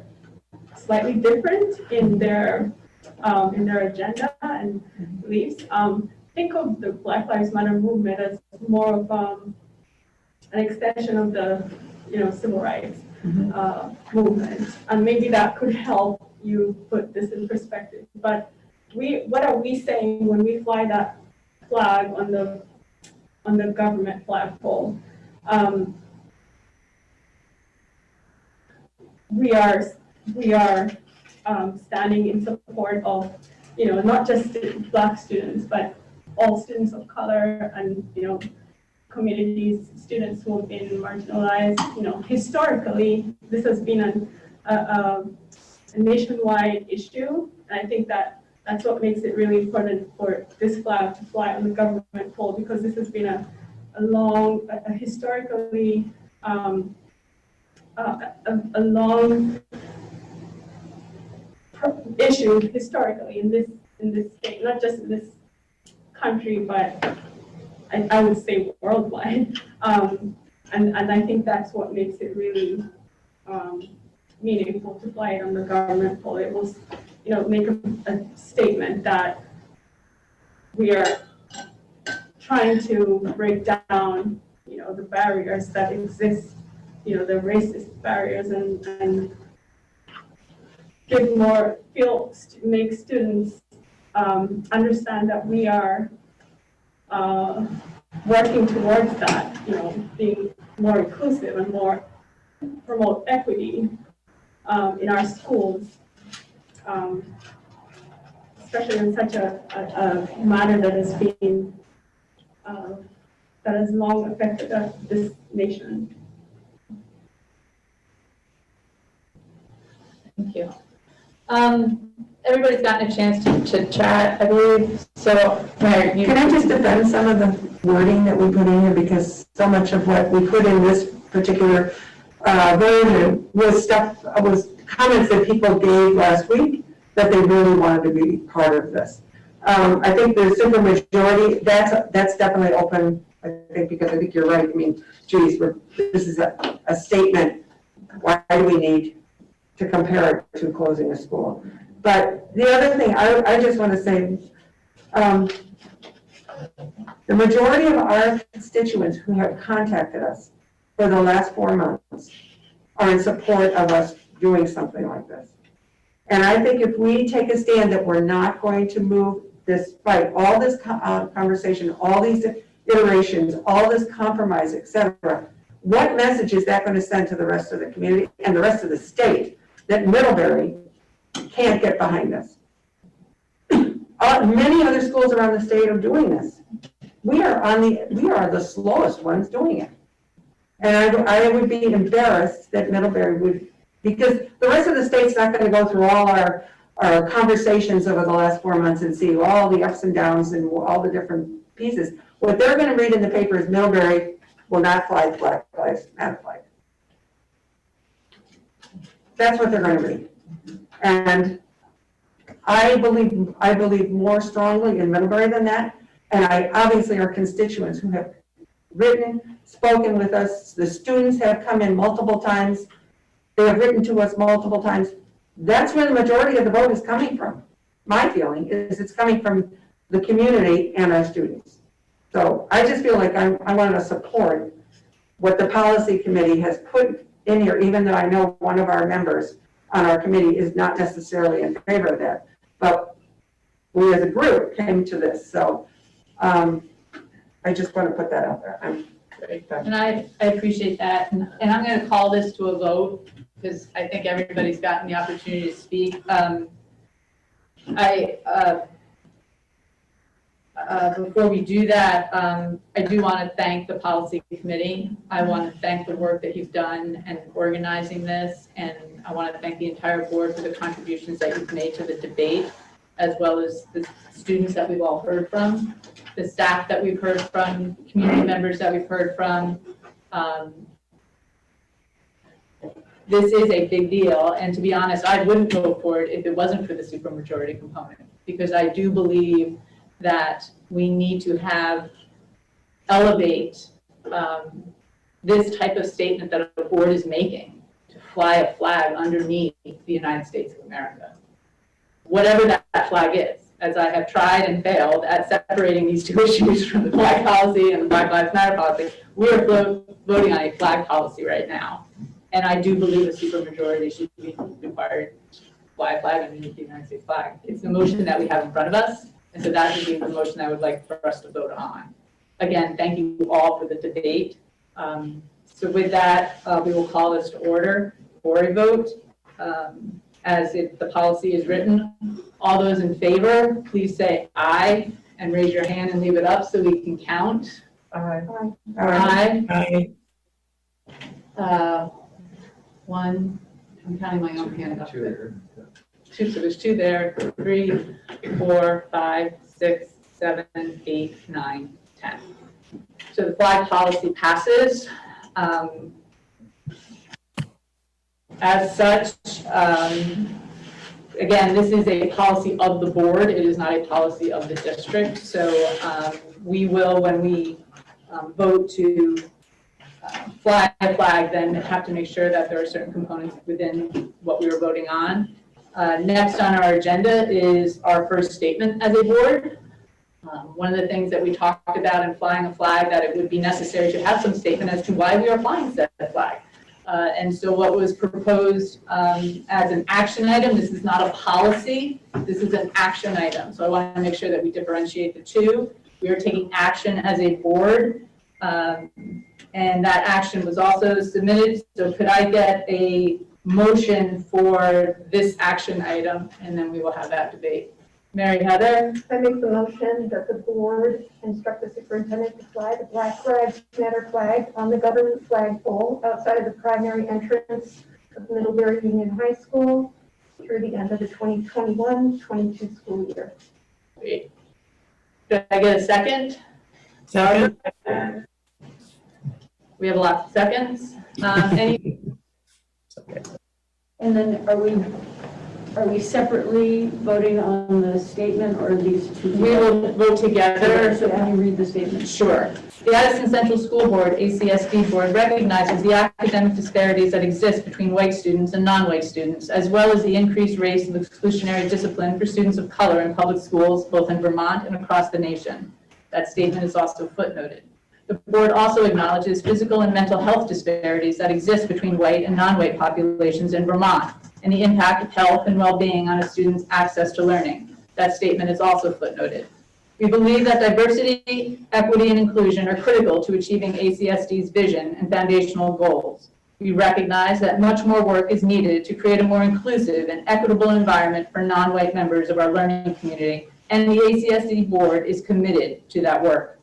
slightly different in their agenda and beliefs. Think of the Black Lives Matter movement as more of an extension of the civil rights movement, and maybe that could help you put this in perspective. But what are we saying when we fly that flag on the government flagpole? We are standing in support of not just Black students, but all students of color and communities, students who have been marginalized. Historically, this has been a nationwide issue, and I think that's what makes it really important for this flag to fly on the government pole, because this has been a historically a long issue historically in this state, not just in this country, but I would say worldwide. And I think that's what makes it really meaningful to fly it on the government pole. It will, make a statement that we are trying to break down, the barriers that exist, the racist barriers, and make students understand that we are working towards that, being more inclusive and more promote equity in our schools, especially in such a matter that has been that has long affected this nation. Thank you. Everybody's gotten a chance to chat, I believe. So, Mary, Can I just defend some of the wording that we put in here, because so much of what we put in this particular version was comments that people gave last week that they really wanted to be part of this. I think the super majority, that's definitely open, I think, because I think you're right. I mean, geez, this is a statement. Why do we need to compare it to closing a school? But the other thing, I just want to say, the majority of our constituents who have contacted us for the last 4 months are in support of us doing something like this. And I think if we take a stand that we're not going to move this fight, all this conversation, all these iterations, all this compromise, etc., what message is that going to send to the rest of the community and the rest of the state that Middlebury can't get behind this? Many other schools around the state are doing this. We are the slowest ones doing it. And I would be embarrassed that Middlebury would, because the rest of the state's not going to go through all our conversations over the last 4 months and see all the ups and downs and all the different pieces. What they're going to read in the paper is Middlebury will not fly Black Lives Matter flag. That's what they're going to read. And I believe more strongly in Middlebury than that. And I obviously are constituents who have written, spoken with us. The students have come in multiple times. They have written to us multiple times. That's where the majority of the vote is coming from. My feeling is it's coming from the community and our students. So I just feel like I want to support what the policy committee has put in here, even though I know one of our members on our committee is not necessarily in favor of that. But we as a group came to this. So I just want to put that out there. And I appreciate that. And I'm going to call this to a vote because I think everybody's gotten the opportunity to speak. Before we do that, I do want to thank the policy committee. I want to thank the work that you've done in organizing this, and I want to thank the entire board for the contributions that you've made to the debate, as well as the students that we've all heard from, the staff that we've heard from, community members that we've heard from. this is a big deal, and to be honest, I wouldn't vote for it if it wasn't for the supermajority component, because I do believe that we need to elevate this type of statement that a board is making, to fly a flag underneath the United States of America. Whatever that flag is, as I have tried and failed at separating these two issues from the flag policy and the Black Lives Matter policy, we are voting on a flag policy right now. And I do believe a supermajority should be required to fly a flag underneath the United States flag. It's the motion that we have in front of us, and so that would be the motion I would like for us to vote on. Again, thank you all for the debate. So with that, we will call this to order for a vote. As the policy is written, all those in favor, please say aye and raise your hand and leave it up so we can count. Aye. Aye. One, I'm counting my own hand up there. Two, so there's two there, 3, 4, 5, 6, 7, 8, 9, 10. So the flag policy passes. As such, again, this is a policy of the board. It is not a policy of the district. So we will, when we vote to fly a flag, then have to make sure that there are certain components within what we were voting on. Next on our agenda is our first statement as a board. One of the things that we talked about in flying a flag, that it would be necessary to have some statement as to why we are flying said flag. And so what was proposed as an action item, this is not a policy, this is an action item. So I want to make sure that we differentiate the two. We are taking action as a board, and that action was also submitted. So could I get a motion for this action item, and then we will have that debate. Mary Heather? I make the motion that the board instruct the superintendent to fly the Black Lives Matter flag on the government flagpole outside of the primary entrance of Middlebury Union High School through the end of the 2021-22 school year. Great. Did I get a second? Second. We have lots of seconds. Any? And then are we separately voting on the statement, or these two? We will vote together. So can you read the statement? Sure. The Addison Central School Board, ACSD Board, recognizes the academic disparities that exist between white students and non-white students, as well as the increased race of exclusionary discipline for students of color in public schools, both in Vermont and across the nation. That statement is also footnoted. The board also acknowledges physical and mental health disparities that exist between white and non-white populations in Vermont, and the impact of health and well-being on a student's access to learning. That statement is also footnoted. We believe that diversity, equity, and inclusion are critical to achieving ACSD's vision and foundational goals. We recognize that much more work is needed to create a more inclusive and equitable environment for non-white members of our learning community, and the ACSD board is committed to that work.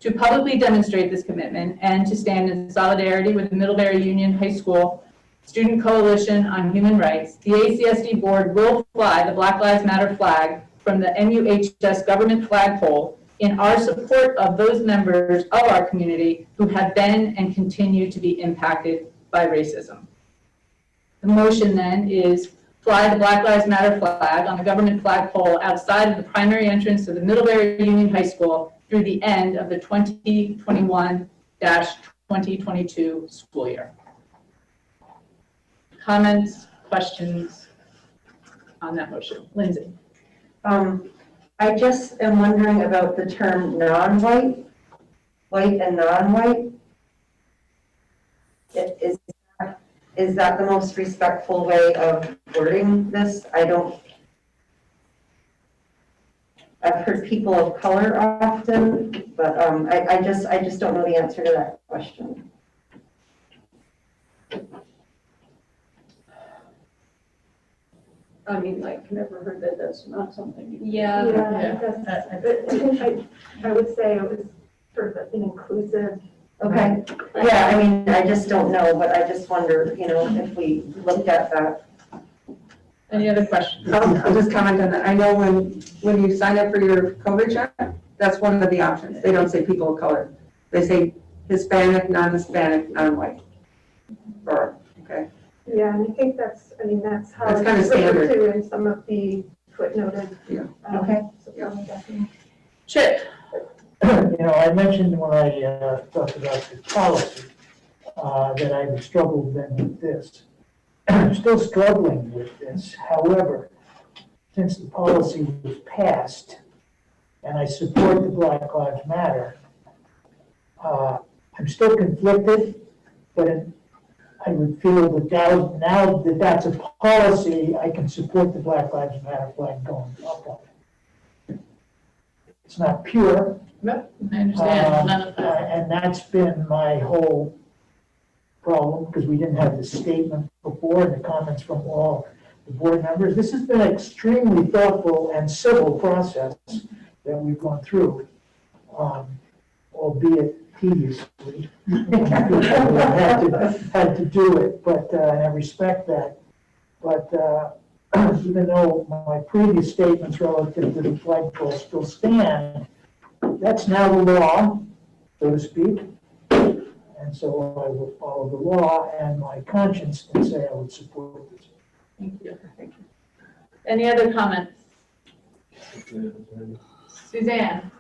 To publicly demonstrate this commitment and to stand in solidarity with the Middlebury Union High School Student Coalition on Human Rights, the ACSD board will fly the Black Lives Matter flag from the MUHS government flagpole in our support of those members of our community who have been and continue to be impacted by racism. The motion then is fly the Black Lives Matter flag on the government flagpole outside of the primary entrance of the Middlebury Union High School through the end of the 2021-2022 school year. Comments, questions on that motion? Lindsay? I just am wondering about the term non-white, white and non-white. Is that the most respectful way of wording this? I've heard people of color often, but I just don't know the answer to that question. I mean, like, never heard that that's not something. Yeah, I would say it was sort of an inclusive. Okay, yeah, I mean, I just don't know, but I just wonder, if we looked at that. Any other questions? I'll just comment on that. I know when you sign up for your COVID check, that's one of the options. They don't say people of color. They say Hispanic, non-Hispanic, non-white. Okay. Yeah, and I think that's how That's it's kind of standard. referred to in some of the footnoted. Yeah. Okay. Chip? You know, I mentioned when I talked about the policy, that I've struggled then with this. I'm still struggling with this. However, since the policy was passed, and I support the Black Lives Matter, I'm still conflicted, but I would feel that now that that's a policy, I can support the Black Lives Matter flag going up on it. It's not pure. Yep, I understand. None of that. And that's been my whole problem, because we didn't have the statement before and the comments from all the board members. This has been an extremely thoughtful and civil process that we've gone through, albeit tediously. had to do it, but, and I respect that. But even though my previous statements relative to the flagpole still stand, that's now the law, so to speak. And so I will follow the law and my conscience and say I would support this. Thank you. Any other comments? Suzanne?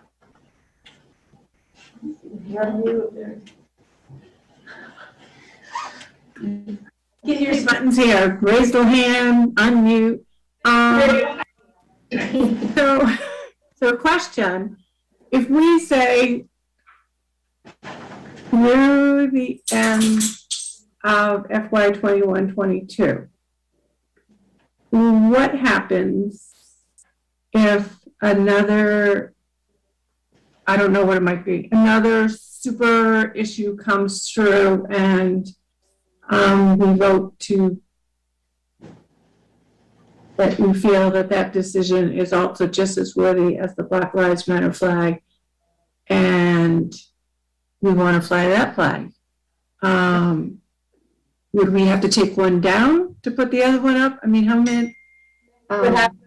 Get your buttons here, raise your hand, unmute. So question, if we say through the end of FY 21-22, what happens if another, I don't know what it might be, another super issue comes through and we vote to, that we feel that that decision is also just as worthy as the Black Lives Matter flag, and we want to fly that flag. Would we have to take one down to put the other one up? I mean, how many? I'm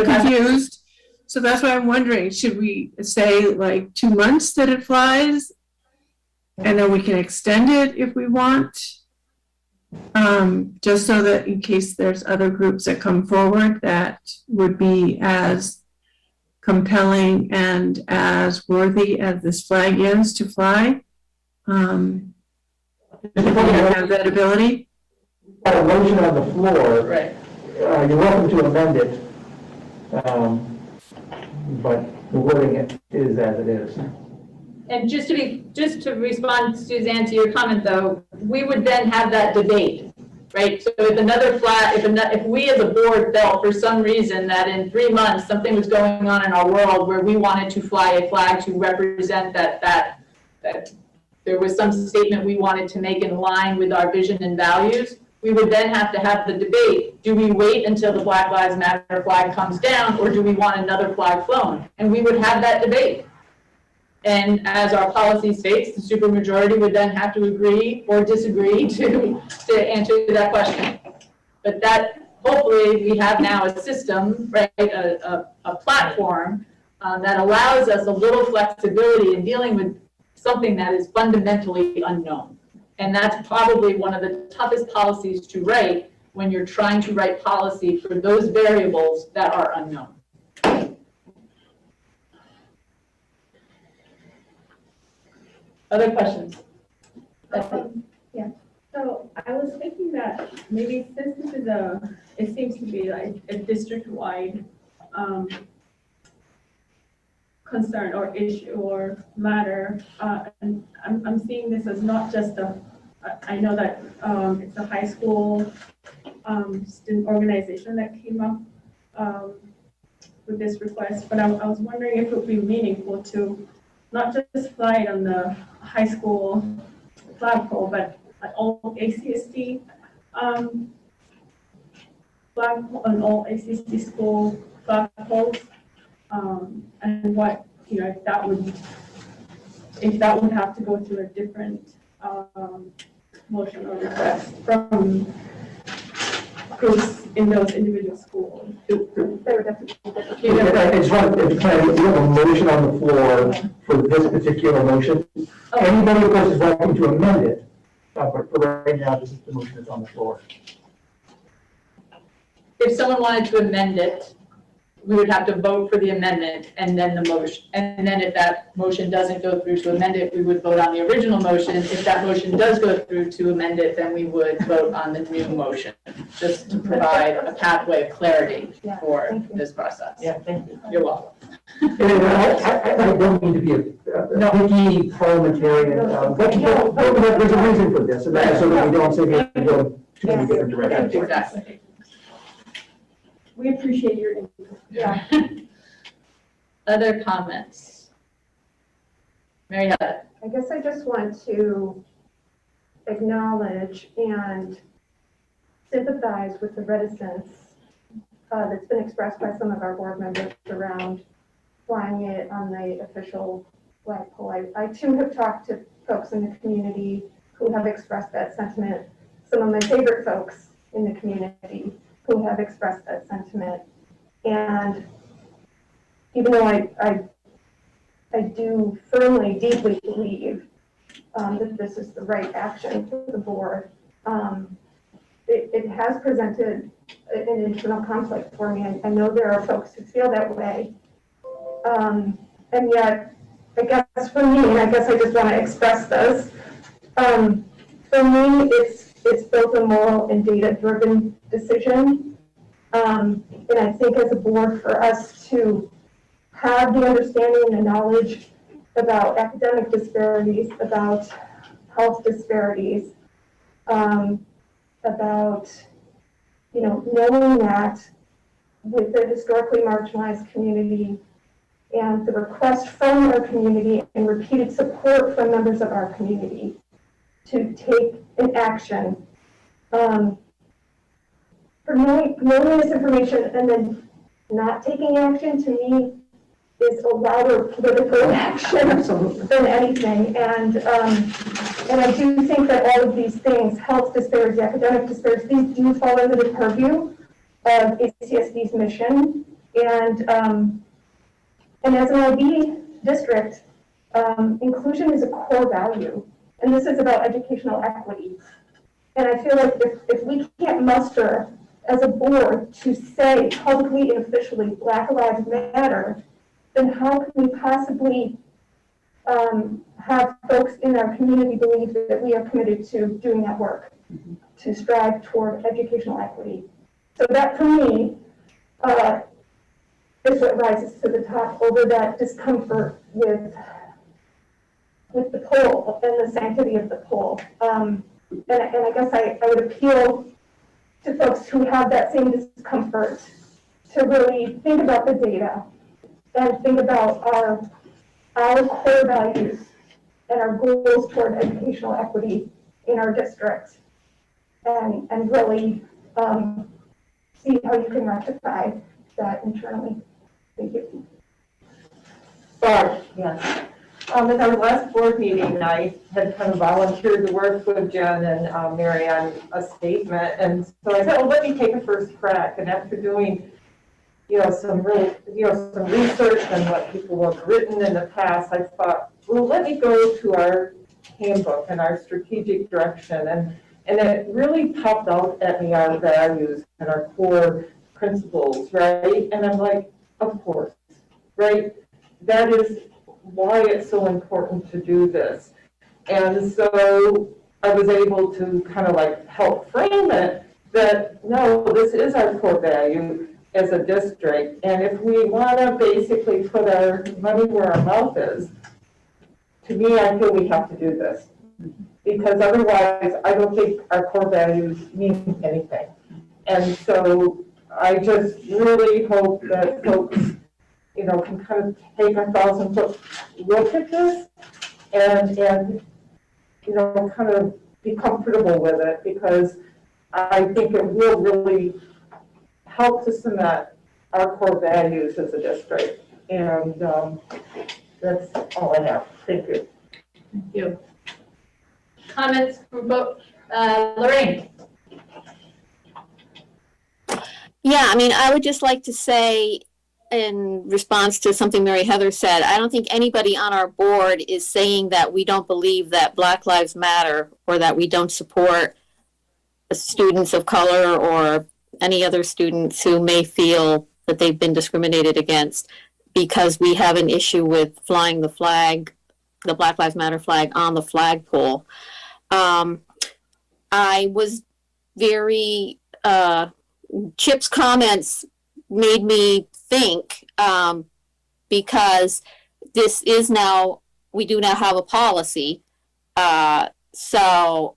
confused. So that's why I'm wondering, should we say like 2 months that it flies? And then we can extend it if we want? Just so that in case there's other groups that come forward that would be as compelling and as worthy as this flag is to fly. Have that ability. Got a motion on the floor. Right. You're welcome to amend it. But the wording is as it is. And just to respond, Suzanne, to your comment though, we would then have that debate, right? So if another flag, if we as a board felt for some reason that in 3 months something was going on in our world where we wanted to fly a flag to represent that there was some statement we wanted to make in line with our vision and values, we would then have to have the debate. Do we wait until the Black Lives Matter flag comes down, or do we want another flag flown? And we would have that debate. And as our policy states, the supermajority would then have to agree or disagree to answer that question. But that, hopefully, we have now a system, right, a platform that allows us a little flexibility in dealing with something that is fundamentally unknown. And that's probably one of the toughest policies to write when you're trying to write policy for those variables that are unknown. Other questions? Yeah, so I was thinking that maybe since this is it seems to be like a district-wide concern or issue or matter, and I'm seeing this as not just I know that it's a high school student organization that came up with this request, but I was wondering if it would be meaningful to not just fly it on the high school flagpole, but all ACSD flagpole and all ACSD school flagpoles, and what, you know, if that would have to go through a different motion or request from groups in those individual schools. I just want to clarify, you have a motion on the floor for this particular motion. Anybody, of course, is welcome to amend it, But for right now, this is the motion that's on the floor. If someone wanted to amend it, we would have to vote for the amendment and then the motion. And then if that motion doesn't go through to amend it, we would vote on the original motion. If that motion does go through to amend it, then we would vote on the new motion, just to provide a pathway of clarity for this process. Yeah, thank you. You're welcome. And I don't mean to be a picky parliamentarian, but there's a reason for this, and that's so that we don't say we go too many different directions. Exactly. We appreciate your input. Yeah. Other comments? Mary Heather. I guess I just want to acknowledge and sympathize with the reticence that's been expressed by some of our board members around flying it on the official flagpole. I too have talked to folks in the community who have expressed that sentiment. Some of my favorite folks in the community who have expressed that sentiment. And even though I do firmly, deeply believe that this is the right action for the board, it has presented an internal conflict for me. And I know there are folks who feel that way. And yet, I guess for me, and I guess I just want to express this, for me, it's both a moral and data-driven decision. And I think as a board, for us to have the understanding and the knowledge about academic disparities, about health disparities, about, knowing that with the historically marginalized community and the request from our community and repeated support from members of our community to take an action, for knowing this information and then not taking action, to me, is a louder political action than anything. And I do think that all of these things, health disparities, academic disparities, these do fall under the purview of ACSD's mission. And as an IB district, inclusion is a core value. And this is about educational equity. And I feel like if we can't muster as a board to say publicly and officially Black Lives Matter, then how can we possibly have folks in our community believe that we are committed to doing that work, to strive toward educational equity? So that, for me, is what rises to the top over that discomfort with the poll and the sanctity of the poll. And I guess I would appeal to folks who have that same discomfort to really think about the data and think about our core values and our goals toward educational equity in our district, and really see how you can rectify that internally. Thank you. Barb. Yes. At our last board meeting, I had kind of volunteered to work with Jen and Mary on a statement, and so I said, well, let me take a first crack. And after doing, some research and what people have written in the past, I thought, well, let me go to our handbook and our strategic direction, and it really popped out at me our values and our core principles, right? And I'm like, of course, right? That is why it's so important to do this. And so I was able to kind of like help frame it that, no, this is our core value as a district. And if we want to basically put our money where our mouth is, to me, I feel we have to do this. Because otherwise, I don't think our core values mean anything. And so I just really hope that folks can kind of take a 1,000-foot look at this and kind of be comfortable with it, because I think it will really help to cement our core values as a district. And that's all I have. Thank you. Thank you. Comments from both, Lorraine? Yeah, I mean, I would just like to say, in response to something Mary Heather said, I don't think anybody on our board is saying that we don't believe that Black Lives Matter or that we don't support students of color or any other students who may feel that they've been discriminated against because we have an issue with flying the flag, the Black Lives Matter flag on the flagpole. I was very, Chip's comments made me think, because this is now, we do now have a policy. So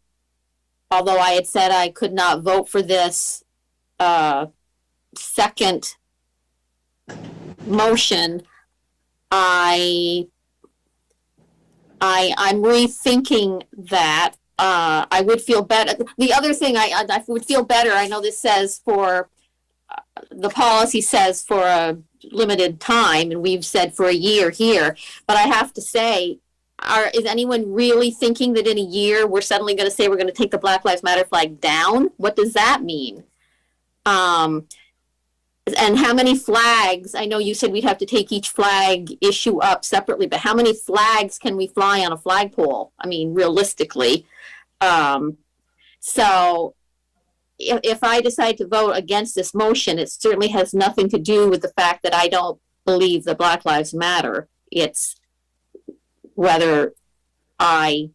although I had said I could not vote for this second motion, I'm rethinking that. I would feel better. The other thing I would feel better, I know this says for, the policy says for a limited time, and we've said for a year here, but I have to say, is anyone really thinking that in a year we're suddenly going to say we're going to take the Black Lives Matter flag down? What does that mean? And how many flags? I know you said we'd have to take each flag issue up separately, but how many flags can we fly on a flagpole? I mean, realistically. So if I decide to vote against this motion, it certainly has nothing to do with the fact that I don't believe that Black Lives Matter. It's whether I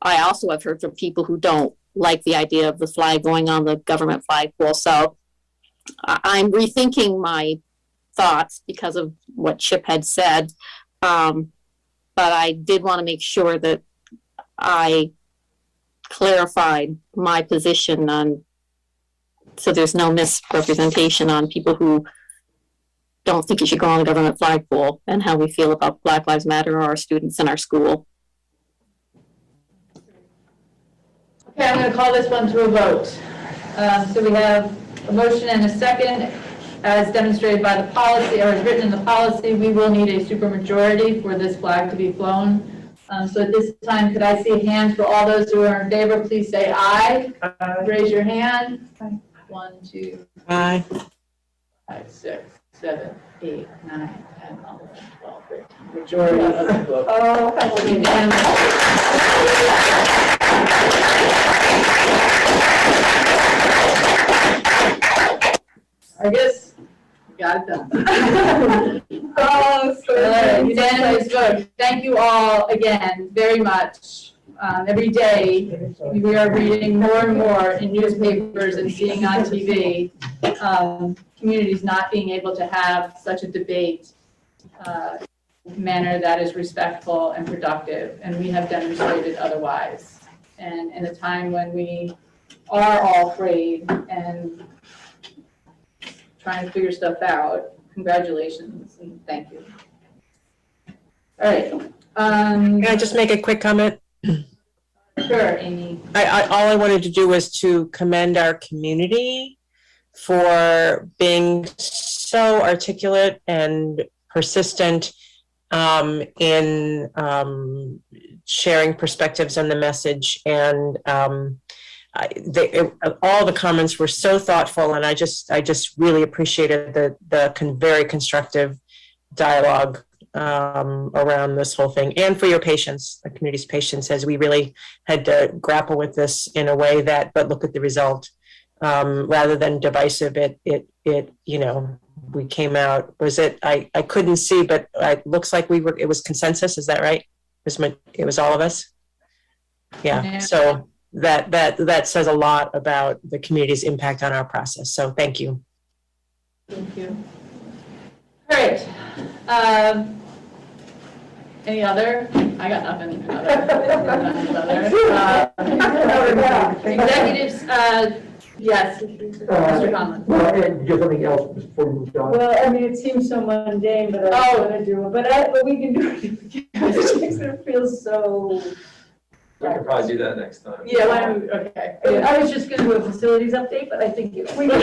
also have heard from people who don't like the idea of the flag going on the government flagpole. So I'm rethinking my thoughts because of what Chip had said. But I did want to make sure that I clarified my position on, so there's no misrepresentation on people who don't think it should go on the government flagpole and how we feel about Black Lives Matter or our students in our school. Okay, I'm going to call this one to a vote. So we have a motion and a second. As demonstrated by the policy, or as written in the policy, we will need a supermajority for this flag to be flown. So at this time, could I see hands for all those who are in favor? Please say aye. Raise your hand. 1, 2, 3, 5, 6, 7, 8, 9, 10, 11, 12, 13. Majority of the vote. I guess we got it done. Unanimous vote. Thank you all again very much. Every day we are reading more and more in newspapers and seeing on TV communities not being able to have such a debate manner that is respectful and productive, and we have demonstrated otherwise. And in a time when we are all afraid and trying to figure stuff out, congratulations and thank you. All right. Can I just make a quick comment? Sure, Amy. All I wanted to do was to commend our community for being so articulate and persistent in sharing perspectives on the message. And all the comments were so thoughtful, and I just really appreciated the very constructive dialogue around this whole thing, and for your patience, the community's patience, as we really had to grapple with this in a way that, but look at the result, rather than divisive. It we came out. Was it? I couldn't see, but it looks like it was consensus. Is that right? It was all of us. Yeah. So that says a lot about the community's impact on our process. So thank you. Thank you. All right. Any other? I got nothing. Executives, yes, Mr. Conlon. Well, and just something else before we move on. Well, I mean, it seems so mundane, but I don't want to do it, but we can do it. It makes it feel so. We can probably do that next time. Yeah, okay. I was just going to do a facilities update, but I think we can.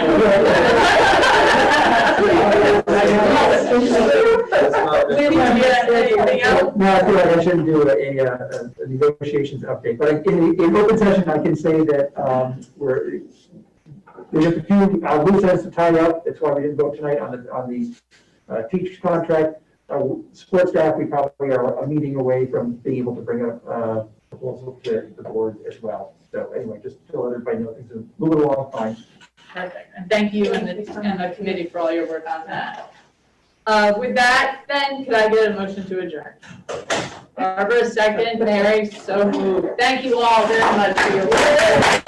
Anything else? No, I feel like I shouldn't do a negotiations update, but in open session, I can say that There's just a few loose ends to tie up. That's why we didn't vote tonight on the teacher's contract. Support staff, we probably are a meeting away from being able to bring up a proposal to the board as well. So anyway, just to let everybody know things are moving along fine. Perfect, and thank you and the committee for all your work on that. With that, then, could I get a motion to adjourn? Barbara, second, Mary, so moved. Thank you all very much for your work.